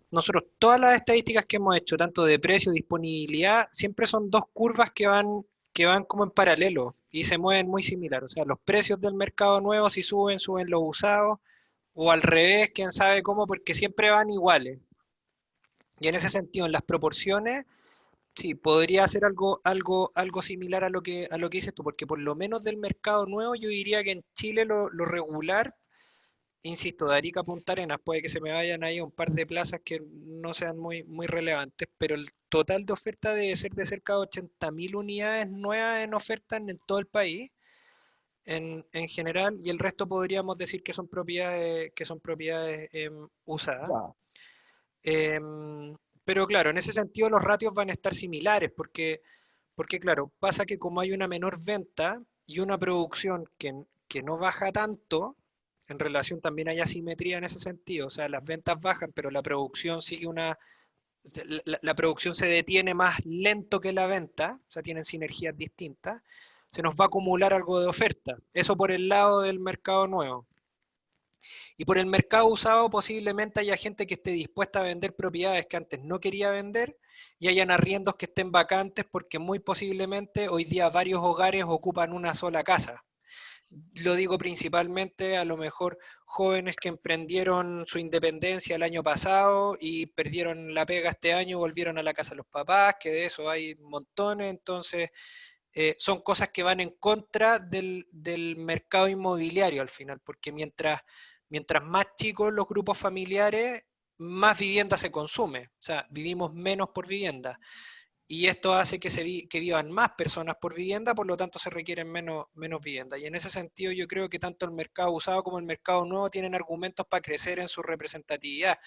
nosotros todas las estadísticas que hemos hecho, tanto de precio, disponibilidad, siempre son dos curvas que van como en paralelo y se mueven muy similar. O sea, los precios del mercado nuevo si suben, suben los usados, o al revés, quién sabe cómo, porque siempre van iguales. Y en ese sentido, en las proporciones, sí, podría ser algo similar a lo que dices tú, porque por lo menos del mercado nuevo yo diría que en Chile lo regular, insisto, de Arica a Punta Arenas, puede que se me vayan ahí un par de plazas que no sean muy relevantes, pero el total de oferta debe ser de cerca de 80.000 unidades nuevas en oferta en todo el país, en general, y el resto podríamos decir que son propiedades usadas. Ya. Pero claro, en ese sentido los ratios van a estar similares, porque claro, pasa que como hay una menor venta y una producción que no baja tanto, en relación también hay asimetría en ese sentido, o sea, las ventas bajan, pero la producción sigue la producción se detiene más lento que la venta, o sea, tienen sinergias distintas, se nos va a acumular algo de oferta. Eso por el lado del mercado nuevo. Y por el mercado usado posiblemente haya gente que esté dispuesta a vender propiedades que antes no quería vender y hayan arriendos que estén vacantes porque muy posiblemente hoy día varios hogares ocupan una sola casa. Lo digo principalmente a lo mejor jóvenes que emprendieron su independencia el año pasado y perdieron la pega este año, volvieron a la casa de los papás, que de eso hay montones, entonces son cosas que van en contra del mercado inmobiliario al final, porque mientras más chicos los grupos familiares, más vivienda se consume, o sea, vivimos menos por vivienda. Y esto hace que vivan más personas por vivienda, por lo tanto se requieren menos vivienda. Y en ese sentido yo creo que tanto el mercado usado como el mercado nuevo tienen argumentos para crecer en su representatividad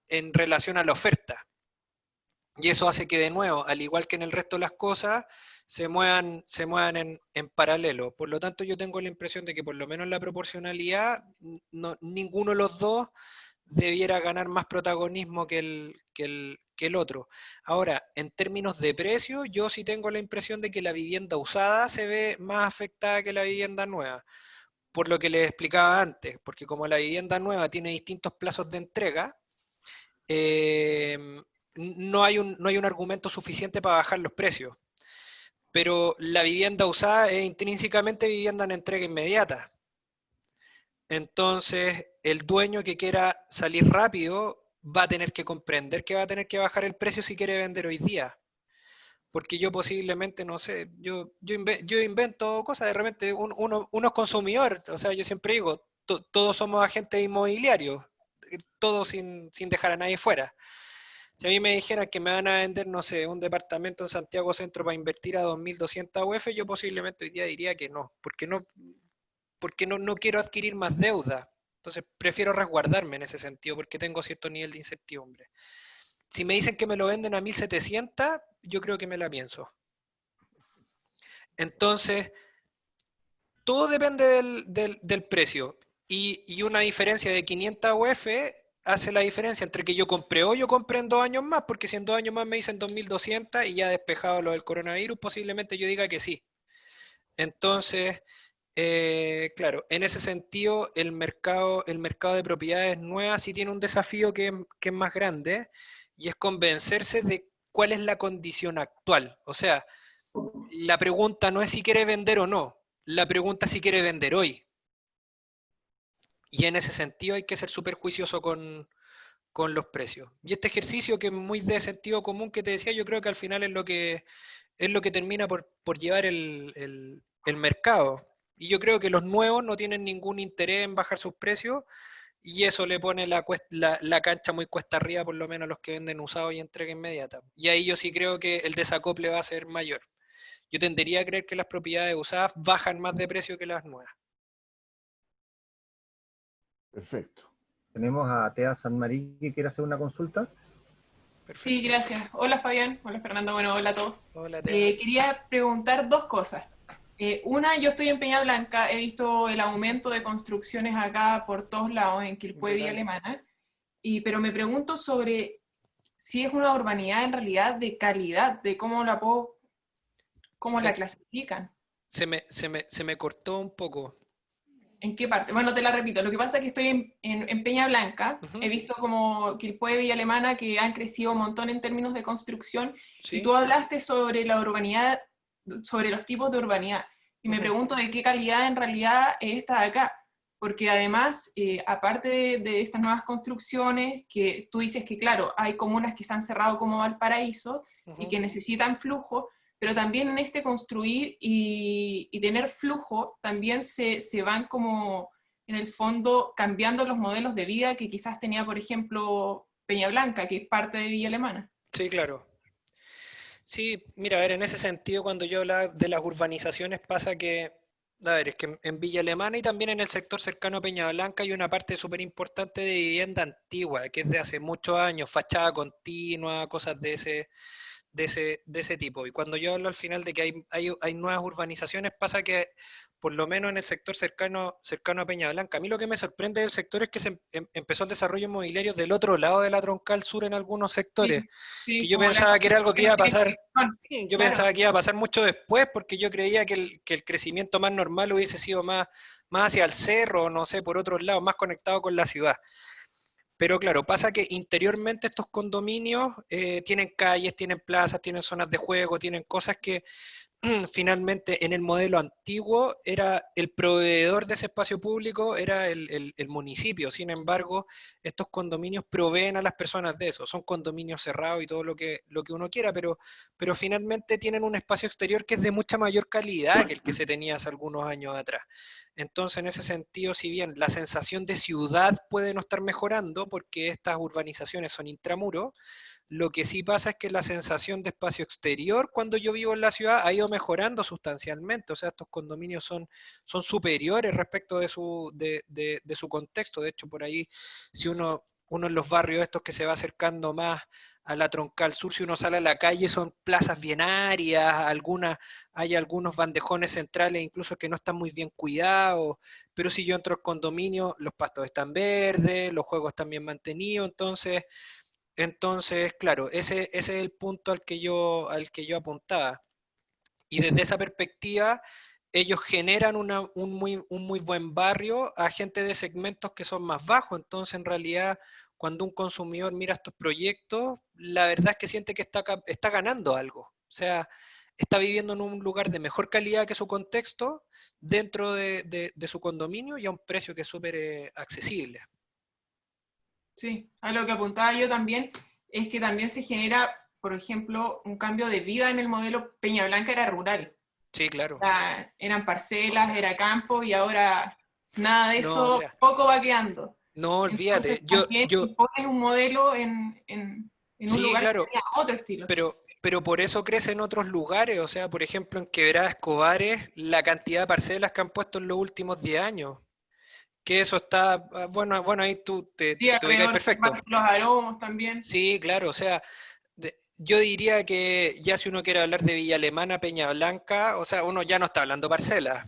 en relación a la oferta. Y eso hace que de nuevo, al igual que en el resto de las cosas, se muevan en paralelo. Por lo tanto, yo tengo la impresión de que por lo menos la proporcionalidad, ninguno de los dos debiera ganar más protagonismo que el otro. Ahora, en términos de precio, yo sí tengo la impresión de que la vivienda usada se ve más afectada que la vivienda nueva, por lo que les explicaba antes, porque como la vivienda nueva tiene distintos plazos de entrega, no hay un argumento suficiente para bajar los precios. Pero la vivienda usada es intrínsecamente vivienda en entrega inmediata. Entonces, el dueño que quiera salir rápido va a tener que comprender que va a tener que bajar el precio si quiere vender hoy día. Porque yo posiblemente, no sé, yo invento cosas, de repente uno es consumidor, o sea, yo siempre digo, todos somos agentes inmobiliarios, todos sin dejar a nadie fuera. Si a mí me dijeran que me van a vender, no sé, un departamento en Santiago Centro para invertir a 2.200 UF, yo posiblemente hoy día diría que no, porque no quiero adquirir más deuda. Entonces prefiero resguardarme en ese sentido porque tengo cierto nivel de incertidumbre. Si me dicen que me lo venden a 1.700, yo creo que me la pienso. Entonces, todo depende del precio. Y una diferencia de 500 UF hace la diferencia entre que yo compré hoy o compré en 2 años más, porque si en 2 años más me dicen 2.200 y ya despejado lo del coronavirus, posiblemente yo diga que sí. Entonces, claro, en ese sentido, el mercado de propiedades nuevas sí tiene un desafío que es más grande, y es convencerse de cuál es la condición actual. O sea, la pregunta no es si quiere vender o no, la pregunta es si quiere vender hoy. Y en ese sentido hay que ser súper juicioso con los precios. Y este ejercicio que es muy de sentido común que te decía, yo creo que al final es lo que termina por llevar el mercado. Y yo creo que los nuevos no tienen ningún interés en bajar sus precios, y eso le pone la cancha muy cuesta arriba, por lo menos a los que venden usados y entrega inmediata. Y ahí yo sí creo que el desacople va a ser mayor. Yo tendería a creer que las propiedades usadas bajan más de precio que las nuevas. Perfecto. Tenemos a Tea Sanmarí que quiere hacer una consulta. Perfecto. Sí, gracias. Hola Fabián, hola Fernando, bueno, hola a todos. Hola, Tea. Quería preguntar dos cosas. Una, yo estoy en Peña Blanca, he visto el aumento de construcciones acá por todos lados, en Quilpué, Villa Alemana, pero me pregunto sobre si es una urbanidad en realidad de calidad, de cómo la clasifican. Se me cortó un poco. ¿En qué parte? Bueno, te la repito. Lo que pasa es que estoy en Peña Blanca. He visto como Quilpué, Villa Alemana, que han crecido un montón en términos de construcción. ¿Sí? Y tú hablaste sobre la urbanidad, sobre los tipos de urbanidad. Y me pregunto de qué calidad en realidad es esta de acá. Porque además, aparte de estas nuevas construcciones, que tú dices que, claro, hay comunas que se han cerrado como Valparaíso y que necesitan flujo, pero también en este construir y tener flujo, también se van como, en el fondo, cambiando los modelos de vida que quizás tenía, por ejemplo, Peña Blanca, que es parte de Villa Alemana. Sí, claro. Sí, mira, a ver, en ese sentido, cuando yo hablaba de las urbanizaciones, pasa que, a ver, es que en Villa Alemana y también en el sector cercano a Peña Blanca hay una parte súper importante de vivienda antigua, que es de hace muchos años, fachada continua, cosas de ese tipo. Y cuando yo hablo al final de que hay nuevas urbanizaciones, pasa que, por lo menos en el sector cercano a Peña Blanca, a mí lo que me sorprende del sector es que empezó el desarrollo inmobiliario del otro lado de la troncal sur en algunos sectores, Sí, que yo pensaba que era algo que iba a pasar, yo pensaba que iba a pasar mucho después, porque yo creía que el crecimiento más normal hubiese sido más hacia el cerro, no sé, por otros lados, más conectado con la ciudad. Pero claro, pasa que interiormente estos condominios tienen calles, tienen plazas, tienen zonas de juego, tienen cosas que finalmente en el modelo antiguo era el proveedor de ese espacio público, era el municipio. Sin embargo, estos condominios proveen a las personas de eso. Son condominios cerrados y todo lo que uno quiera, pero finalmente tienen un espacio exterior que es de mucha mayor calidad que el que se tenía hace algunos años atrás. Entonces, en ese sentido, si bien la sensación de ciudad puede no estar mejorando porque estas urbanizaciones son intramuros, lo que sí pasa es que la sensación de espacio exterior cuando yo vivo en la ciudad ha ido mejorando sustancialmente. O sea, estos condominios son superiores respecto de su contexto. De hecho, por ahí, si uno en los barrios estos que se va acercando más a la troncal sur, si uno sale a la calle, son plazas bien áreas, hay algunos bandejones centrales incluso que no están muy bien cuidados, pero si yo entro al condominio, los pastos están verdes, los juegos están bien mantenidos, entonces, claro, ese es el punto al que yo apuntaba. Y desde esa perspectiva, ellos generan un muy buen barrio a gente de segmentos que son más bajos. Entonces, en realidad, cuando un consumidor mira estos proyectos, la verdad es que siente que está ganando algo. O sea, está viviendo en un lugar de mejor calidad que su contexto, dentro de su condominio y a un precio que es súper accesible. Sí, a lo que apuntaba yo también es que también se genera, por ejemplo, un cambio de vida en el modelo. Peña Blanca era rural. Sí, claro. Eran parcelas, era campo, y ahora nada de eso, No, o sea, poco va quedando. No, olvídate. Entonces, también pones un modelo en un lugar claro, que tenía otro estilo. Pero por eso crece en otros lugares. O sea, por ejemplo, en Quebrada Escobares, la cantidad de parcelas que han puesto en los últimos 10 años. Que eso está, bueno, ahí tú te ubicas perfecto. Los aromos también. Sí, claro, o sea, yo diría que ya si uno quiere hablar de Villa Alemana, Peña Blanca, o sea, uno ya no está hablando parcelas.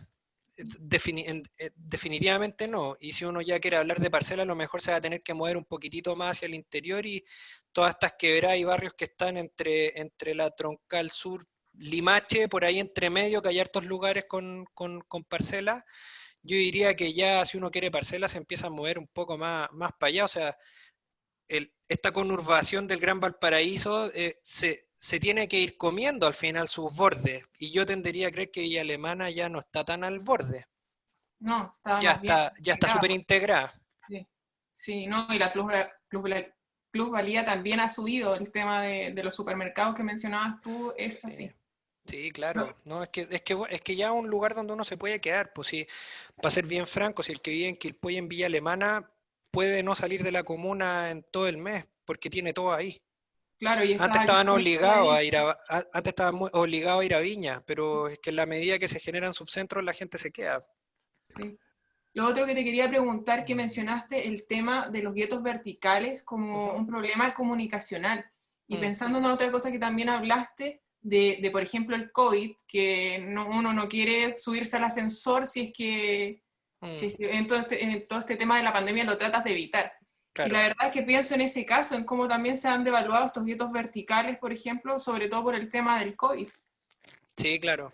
definitivamente no. Y si uno ya quiere hablar de parcela, a lo mejor se va a tener que mover un poquitito más hacia el interior, y todas estas quebradas y barrios que están entre la Troncal Sur, Limache, por ahí entre medio, que hay hartos lugares con parcelas. Yo diría que ya si uno quiere parcelas se empieza a mover un poco más para allá. O sea, esta conurbación del Gran Valparaíso se tiene que ir comiendo al final sus bordes, y yo tendería a creer que Villa Alemana ya no está tan al borde. No, está Ya más bien está súper integrada. Sí, sí, no, y la plusvalía también ha subido. El tema de los supermercados que mencionabas tú es así. Sí, claro. No, es que ya un lugar donde uno se puede quedar, pues sí, para ser bien franco, si el que vive en Quilpué, en Villa Alemana, puede no salir de la comuna en todo el mes, porque tiene todo ahí. Claro, y Antes estaban obligados a ir antes estaban obligados a ir a Viña, pero es que en la medida que se generan subcentros, la gente se queda. Sí. Lo otro que te quería preguntar, que mencionaste el tema de los guetos verticales como un problema comunicacional. Y pensando en otra cosa que también hablaste, de por ejemplo, el COVID, que uno no quiere subirse al ascensor si es que entonces, en todo este tema de la pandemia lo tratas de evitar. Claro. Y la verdad es que pienso en ese caso, en cómo también se han devaluado estos guetos verticales, por ejemplo, sobre todo por el tema del COVID. Sí, claro.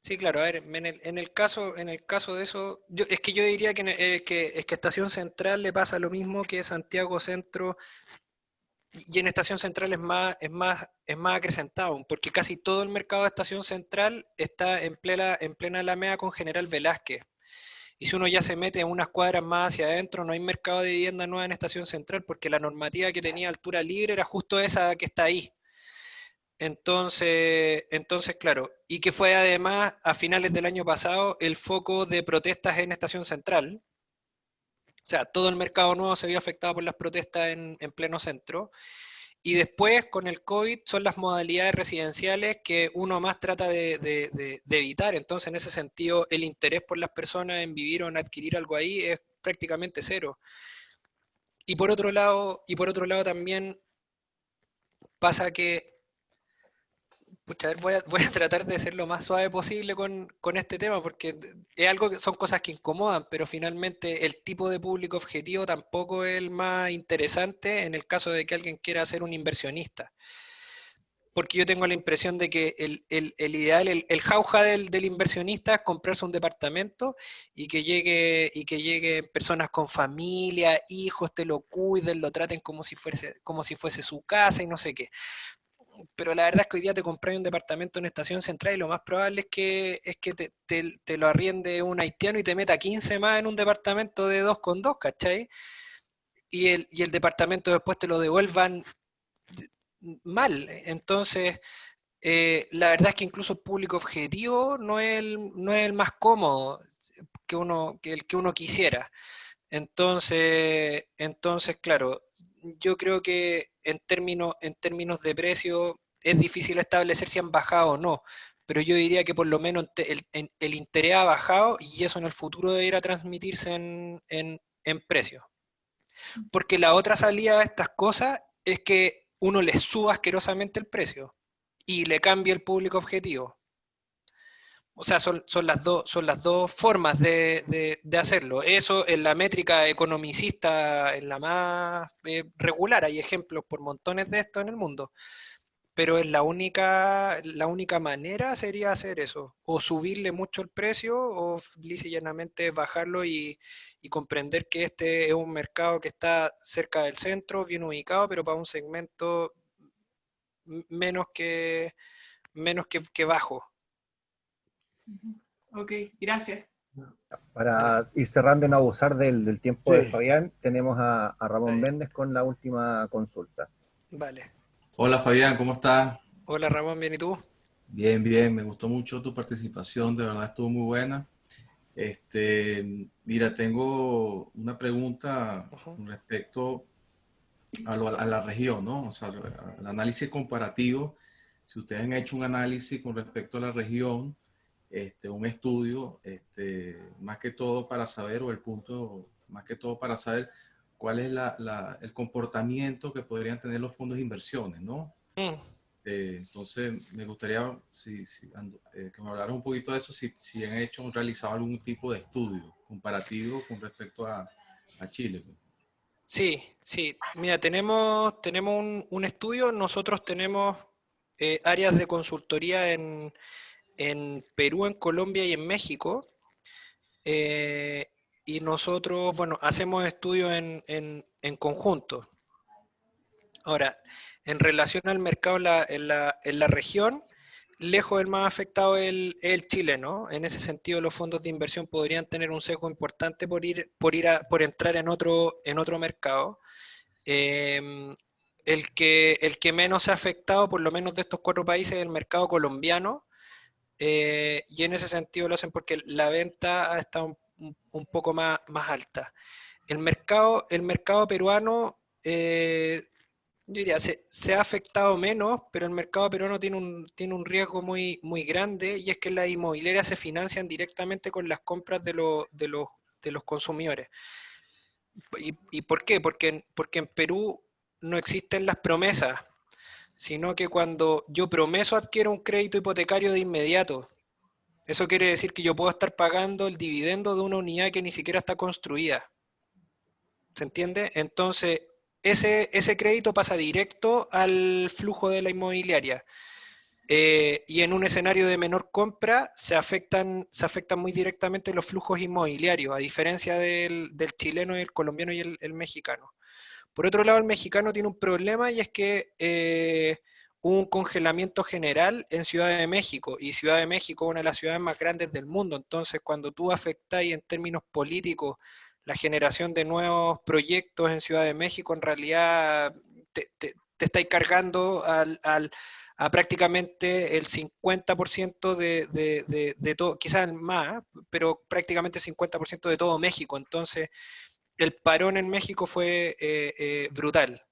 Sí, claro, a ver, en el caso de eso, es que yo diría que Estación Central le pasa lo mismo que Santiago Centro, y en Estación Central es más acrecentado, porque casi todo el mercado de Estación Central está en plena Alameda con General Velázquez. Y si uno ya se mete unas cuadras más hacia adentro, no hay mercado de vivienda nueva en Estación Central, porque la normativa que tenía altura libre era justo esa que está ahí. Entonces, claro, y que fue además a finales del año pasado el foco de protestas en Estación Central. O sea, todo el mercado nuevo se vio afectado por las protestas en pleno centro. Y después, con el COVID, son las modalidades residenciales que uno más trata de evitar. Entonces, en ese sentido, el interés por las personas en vivir o en adquirir algo ahí es prácticamente cero. Y por otro lado también pasa que, pucha, a ver, voy a tratar de ser lo más suave posible con este tema, porque es algo que son cosas que incomodan, pero finalmente el tipo de público objetivo tampoco es el más interesante en el caso de que alguien quiera ser un inversionista. Porque yo tengo la impresión de que el ideal, el jauja del inversionista es comprarse un departamento y que lleguen personas con familia, hijos, te lo cuiden, lo traten como si fuese su casa y no sé qué. Pero la verdad es que hoy día te compras un departamento en Estación Central y lo más probable es que te lo arriende un haitiano y te meta 15 más en un departamento de 2,2, ¿cachai? Y el departamento después te lo devuelvan mal. Entonces, la verdad es que incluso el público objetivo no es el más cómodo que el que uno quisiera. Entonces, claro, yo creo que en términos de precio es difícil establecer si han bajado o no, pero yo diría que por lo menos el interés ha bajado, y eso en el futuro debería transmitirse en precios. Porque la otra salida de estas cosas es que uno le suba asquerosamente el precio y le cambie el público objetivo. O sea, son las dos formas de hacerlo. Eso en la métrica economicista, en la más regular, hay ejemplos por montones de esto en el mundo. Pero es la única manera sería hacer eso. O subirle mucho el precio, o lisa y llanamente bajarlo y comprender que este es un mercado que está cerca del centro, bien ubicado, pero para un segmento menos que bajo. Ok, gracias. Para ir cerrando y no abusar del tiempo Sí. de Fabián, tenemos a Ramón Méndez con la última consulta. Vale. Hola Fabián, ¿cómo estás? Hola Ramón, ¿bien y tú? Bien, bien, me gustó mucho tu participación, de verdad estuvo muy buena. Mira, tengo una pregunta con respecto a la región, ¿no? O sea, al análisis comparativo. Si ustedes han hecho un análisis con respecto a la región, un estudio, más que todo para saber, o el punto, más que todo para saber cuál es el comportamiento que podrían tener los fondos de inversiones, ¿no? Entonces, me gustaría que me hablaran un poquito de eso, si han realizado algún tipo de estudio comparativo con respecto a Chile. Sí, sí. Mira, tenemos un estudio. Nosotros tenemos áreas de consultoría en Perú, en Colombia y en México. Y nosotros, bueno, hacemos estudios en conjunto. Ahora, en relación al mercado en la región, lejos el más afectado es el Chile, ¿no? En ese sentido, los fondos de inversión podrían tener un sesgo importante por entrar en otro mercado. El que menos se ha afectado, por lo menos de estos 4 países, es el mercado colombiano, y en ese sentido lo hacen porque la venta ha estado un poco más alta. El mercado peruano, yo diría, se ha afectado menos, pero el mercado peruano tiene un riesgo muy, muy grande, y es que las inmobiliarias se financian directamente con las compras de los consumidores. ¿Y por qué? Porque en Perú no existen las promesas, sino que cuando yo promeso adquiero un crédito hipotecario de inmediato. Eso quiere decir que yo puedo estar pagando el dividendo de una unidad que ni siquiera está construida. ¿Se entiende? Entonces, ese crédito pasa directo al flujo de la inmobiliaria. Y en un escenario de menor compra se afectan muy directamente los flujos inmobiliarios, a diferencia del chileno, el colombiano y el mexicano. Por otro lado, el mexicano tiene un problema, y es que hubo un congelamiento general en Ciudad de México, y Ciudad de México es una de las ciudades más grandes del mundo. Entonces, cuando tú afectáis en términos políticos la generación de nuevos proyectos en Ciudad de México, en realidad te estáis cargando a prácticamente el 50% de todo, quizás más, pero prácticamente el 50% de todo México. Entonces, el parón en México fue brutal.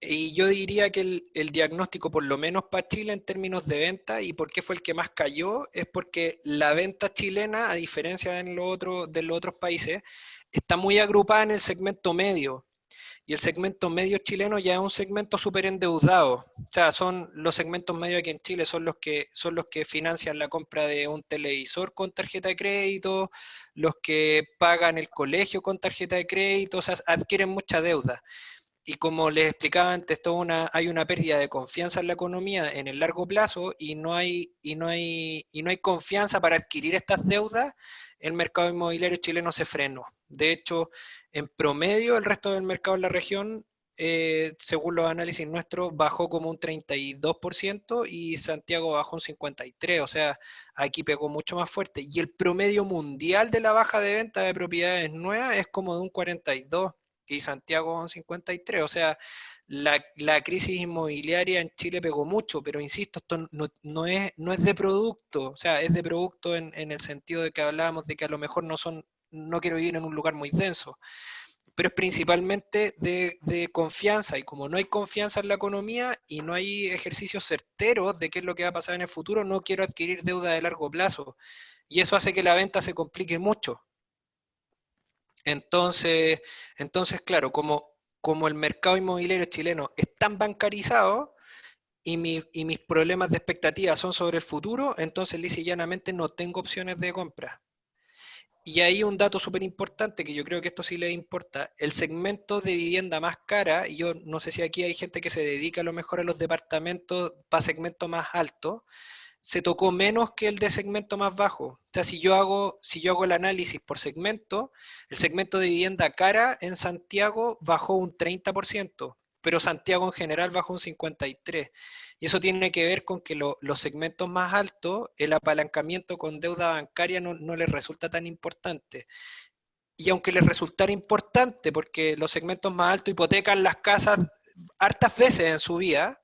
Y yo diría que el diagnóstico, por lo menos para Chile en términos de venta, y por qué fue el que más cayó, es porque la venta chilena, a diferencia de los otros países, está muy agrupada en el segmento medio. Y el segmento medio chileno ya es un segmento súper endeudado. O sea, son los segmentos medios aquí en Chile, son los que financian la compra de un televisor con tarjeta de crédito, los que pagan el colegio con tarjeta de crédito, o sea, adquieren mucha deuda. Y como les explicaba antes, hay una pérdida de confianza en la economía en el largo plazo, y no hay confianza para adquirir estas deudas. El mercado inmobiliario chileno se frenó. De hecho, en promedio, el resto del mercado en la región, según los análisis nuestros, bajó como un 32%, y Santiago bajó un 53%. O sea, aquí pegó mucho más fuerte. Y el promedio mundial de la baja de venta de propiedades nuevas es como de un 42%. Y Santiago un 53%. O sea, la crisis inmobiliaria en Chile pegó mucho, pero insisto, esto no es de producto. O sea, es de producto en el sentido de que hablábamos de que a lo mejor no quiero vivir en un lugar muy denso, pero es principalmente de confianza. Y como no hay confianza en la economía y no hay ejercicios certeros de qué es lo que va a pasar en el futuro, no quiero adquirir deuda de largo plazo. Y eso hace que la venta se complique mucho. Entonces, claro, como el mercado inmobiliario chileno es tan bancarizado, y mis problemas de expectativa son sobre el futuro, entonces lisa y llanamente no tengo opciones de compra. Y hay un dato súper importante, que yo creo que esto sí le importa: el segmento de vivienda más cara, y yo no sé si aquí hay gente que se dedica a lo mejor a los departamentos para segmento más alto, se tocó menos que el de segmento más bajo. O sea, si yo hago el análisis por segmento, el segmento de vivienda cara en Santiago bajó un 30%, pero Santiago en general bajó un 53%. Y eso tiene que ver con que los segmentos más altos, el apalancamiento con deuda bancaria no les resulta tan importante. Y aunque les resultara importante, porque los segmentos más altos hipotecan las casas hartas veces en su vida,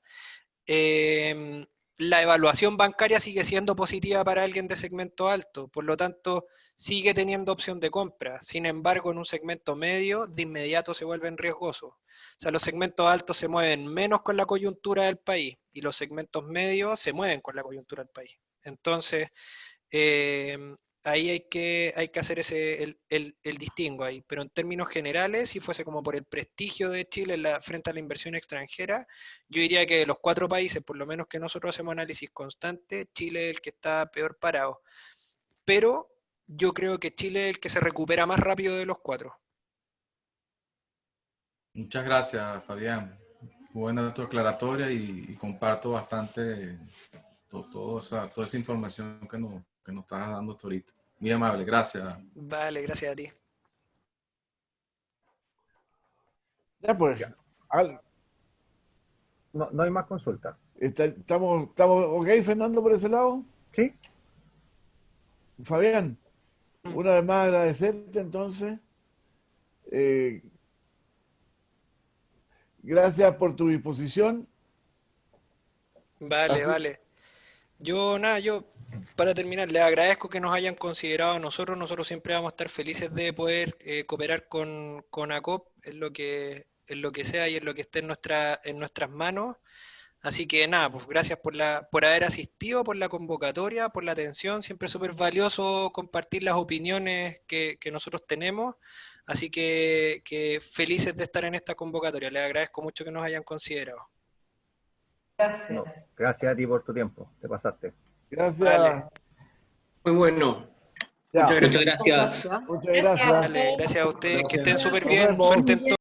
la evaluación bancaria sigue siendo positiva para alguien de segmento alto, por lo tanto sigue teniendo opción de compra. Sin embargo, en un segmento medio, de inmediato se vuelven riesgosos. O sea, los segmentos altos se mueven menos con la coyuntura del país, y los segmentos medios se mueven con la coyuntura del país. Entonces, ahí hay que hacer el distingo ahí, pero en términos generales, si fuese como por el prestigio de Chile frente a la inversión extranjera, yo diría que de los 4 países, por lo menos que nosotros hacemos análisis constante, Chile es el que está peor parado. Pero yo creo que Chile es el que se recupera más rápido de los 4. Muchas gracias, Fabián. Buena tu aclaratoria y comparto bastante toda esa información que nos estás dando hasta ahorita. Muy amable, gracias. Vale, gracias a ti. Ya pues, No hay más consultas. ¿estamos ok, Fernando, por ese lado? Sí. Fabián, una vez más agradecerte entonces. Gracias por tu disposición. Vale, vale. Yo para terminar, les agradezco que nos hayan considerado a nosotros. Nosotros siempre vamos a estar felices de poder cooperar con ACOP en lo que sea y en lo que esté en nuestras manos. Así que nada, pues gracias por haber asistido, por la convocatoria, por la atención. Siempre es súper valioso compartir las opiniones que nosotros tenemos. Así que felices de estar en esta convocatoria. Les agradezco mucho que nos hayan considerado. Gracias. No, gracias a ti por tu tiempo, te pasaste. Gracias. Vale. Muy bueno. Ya. Muchas gracias. Muchas gracias. Vale, gracias a ustedes, que estén súper Nos bien. vemos. Suerte en todo.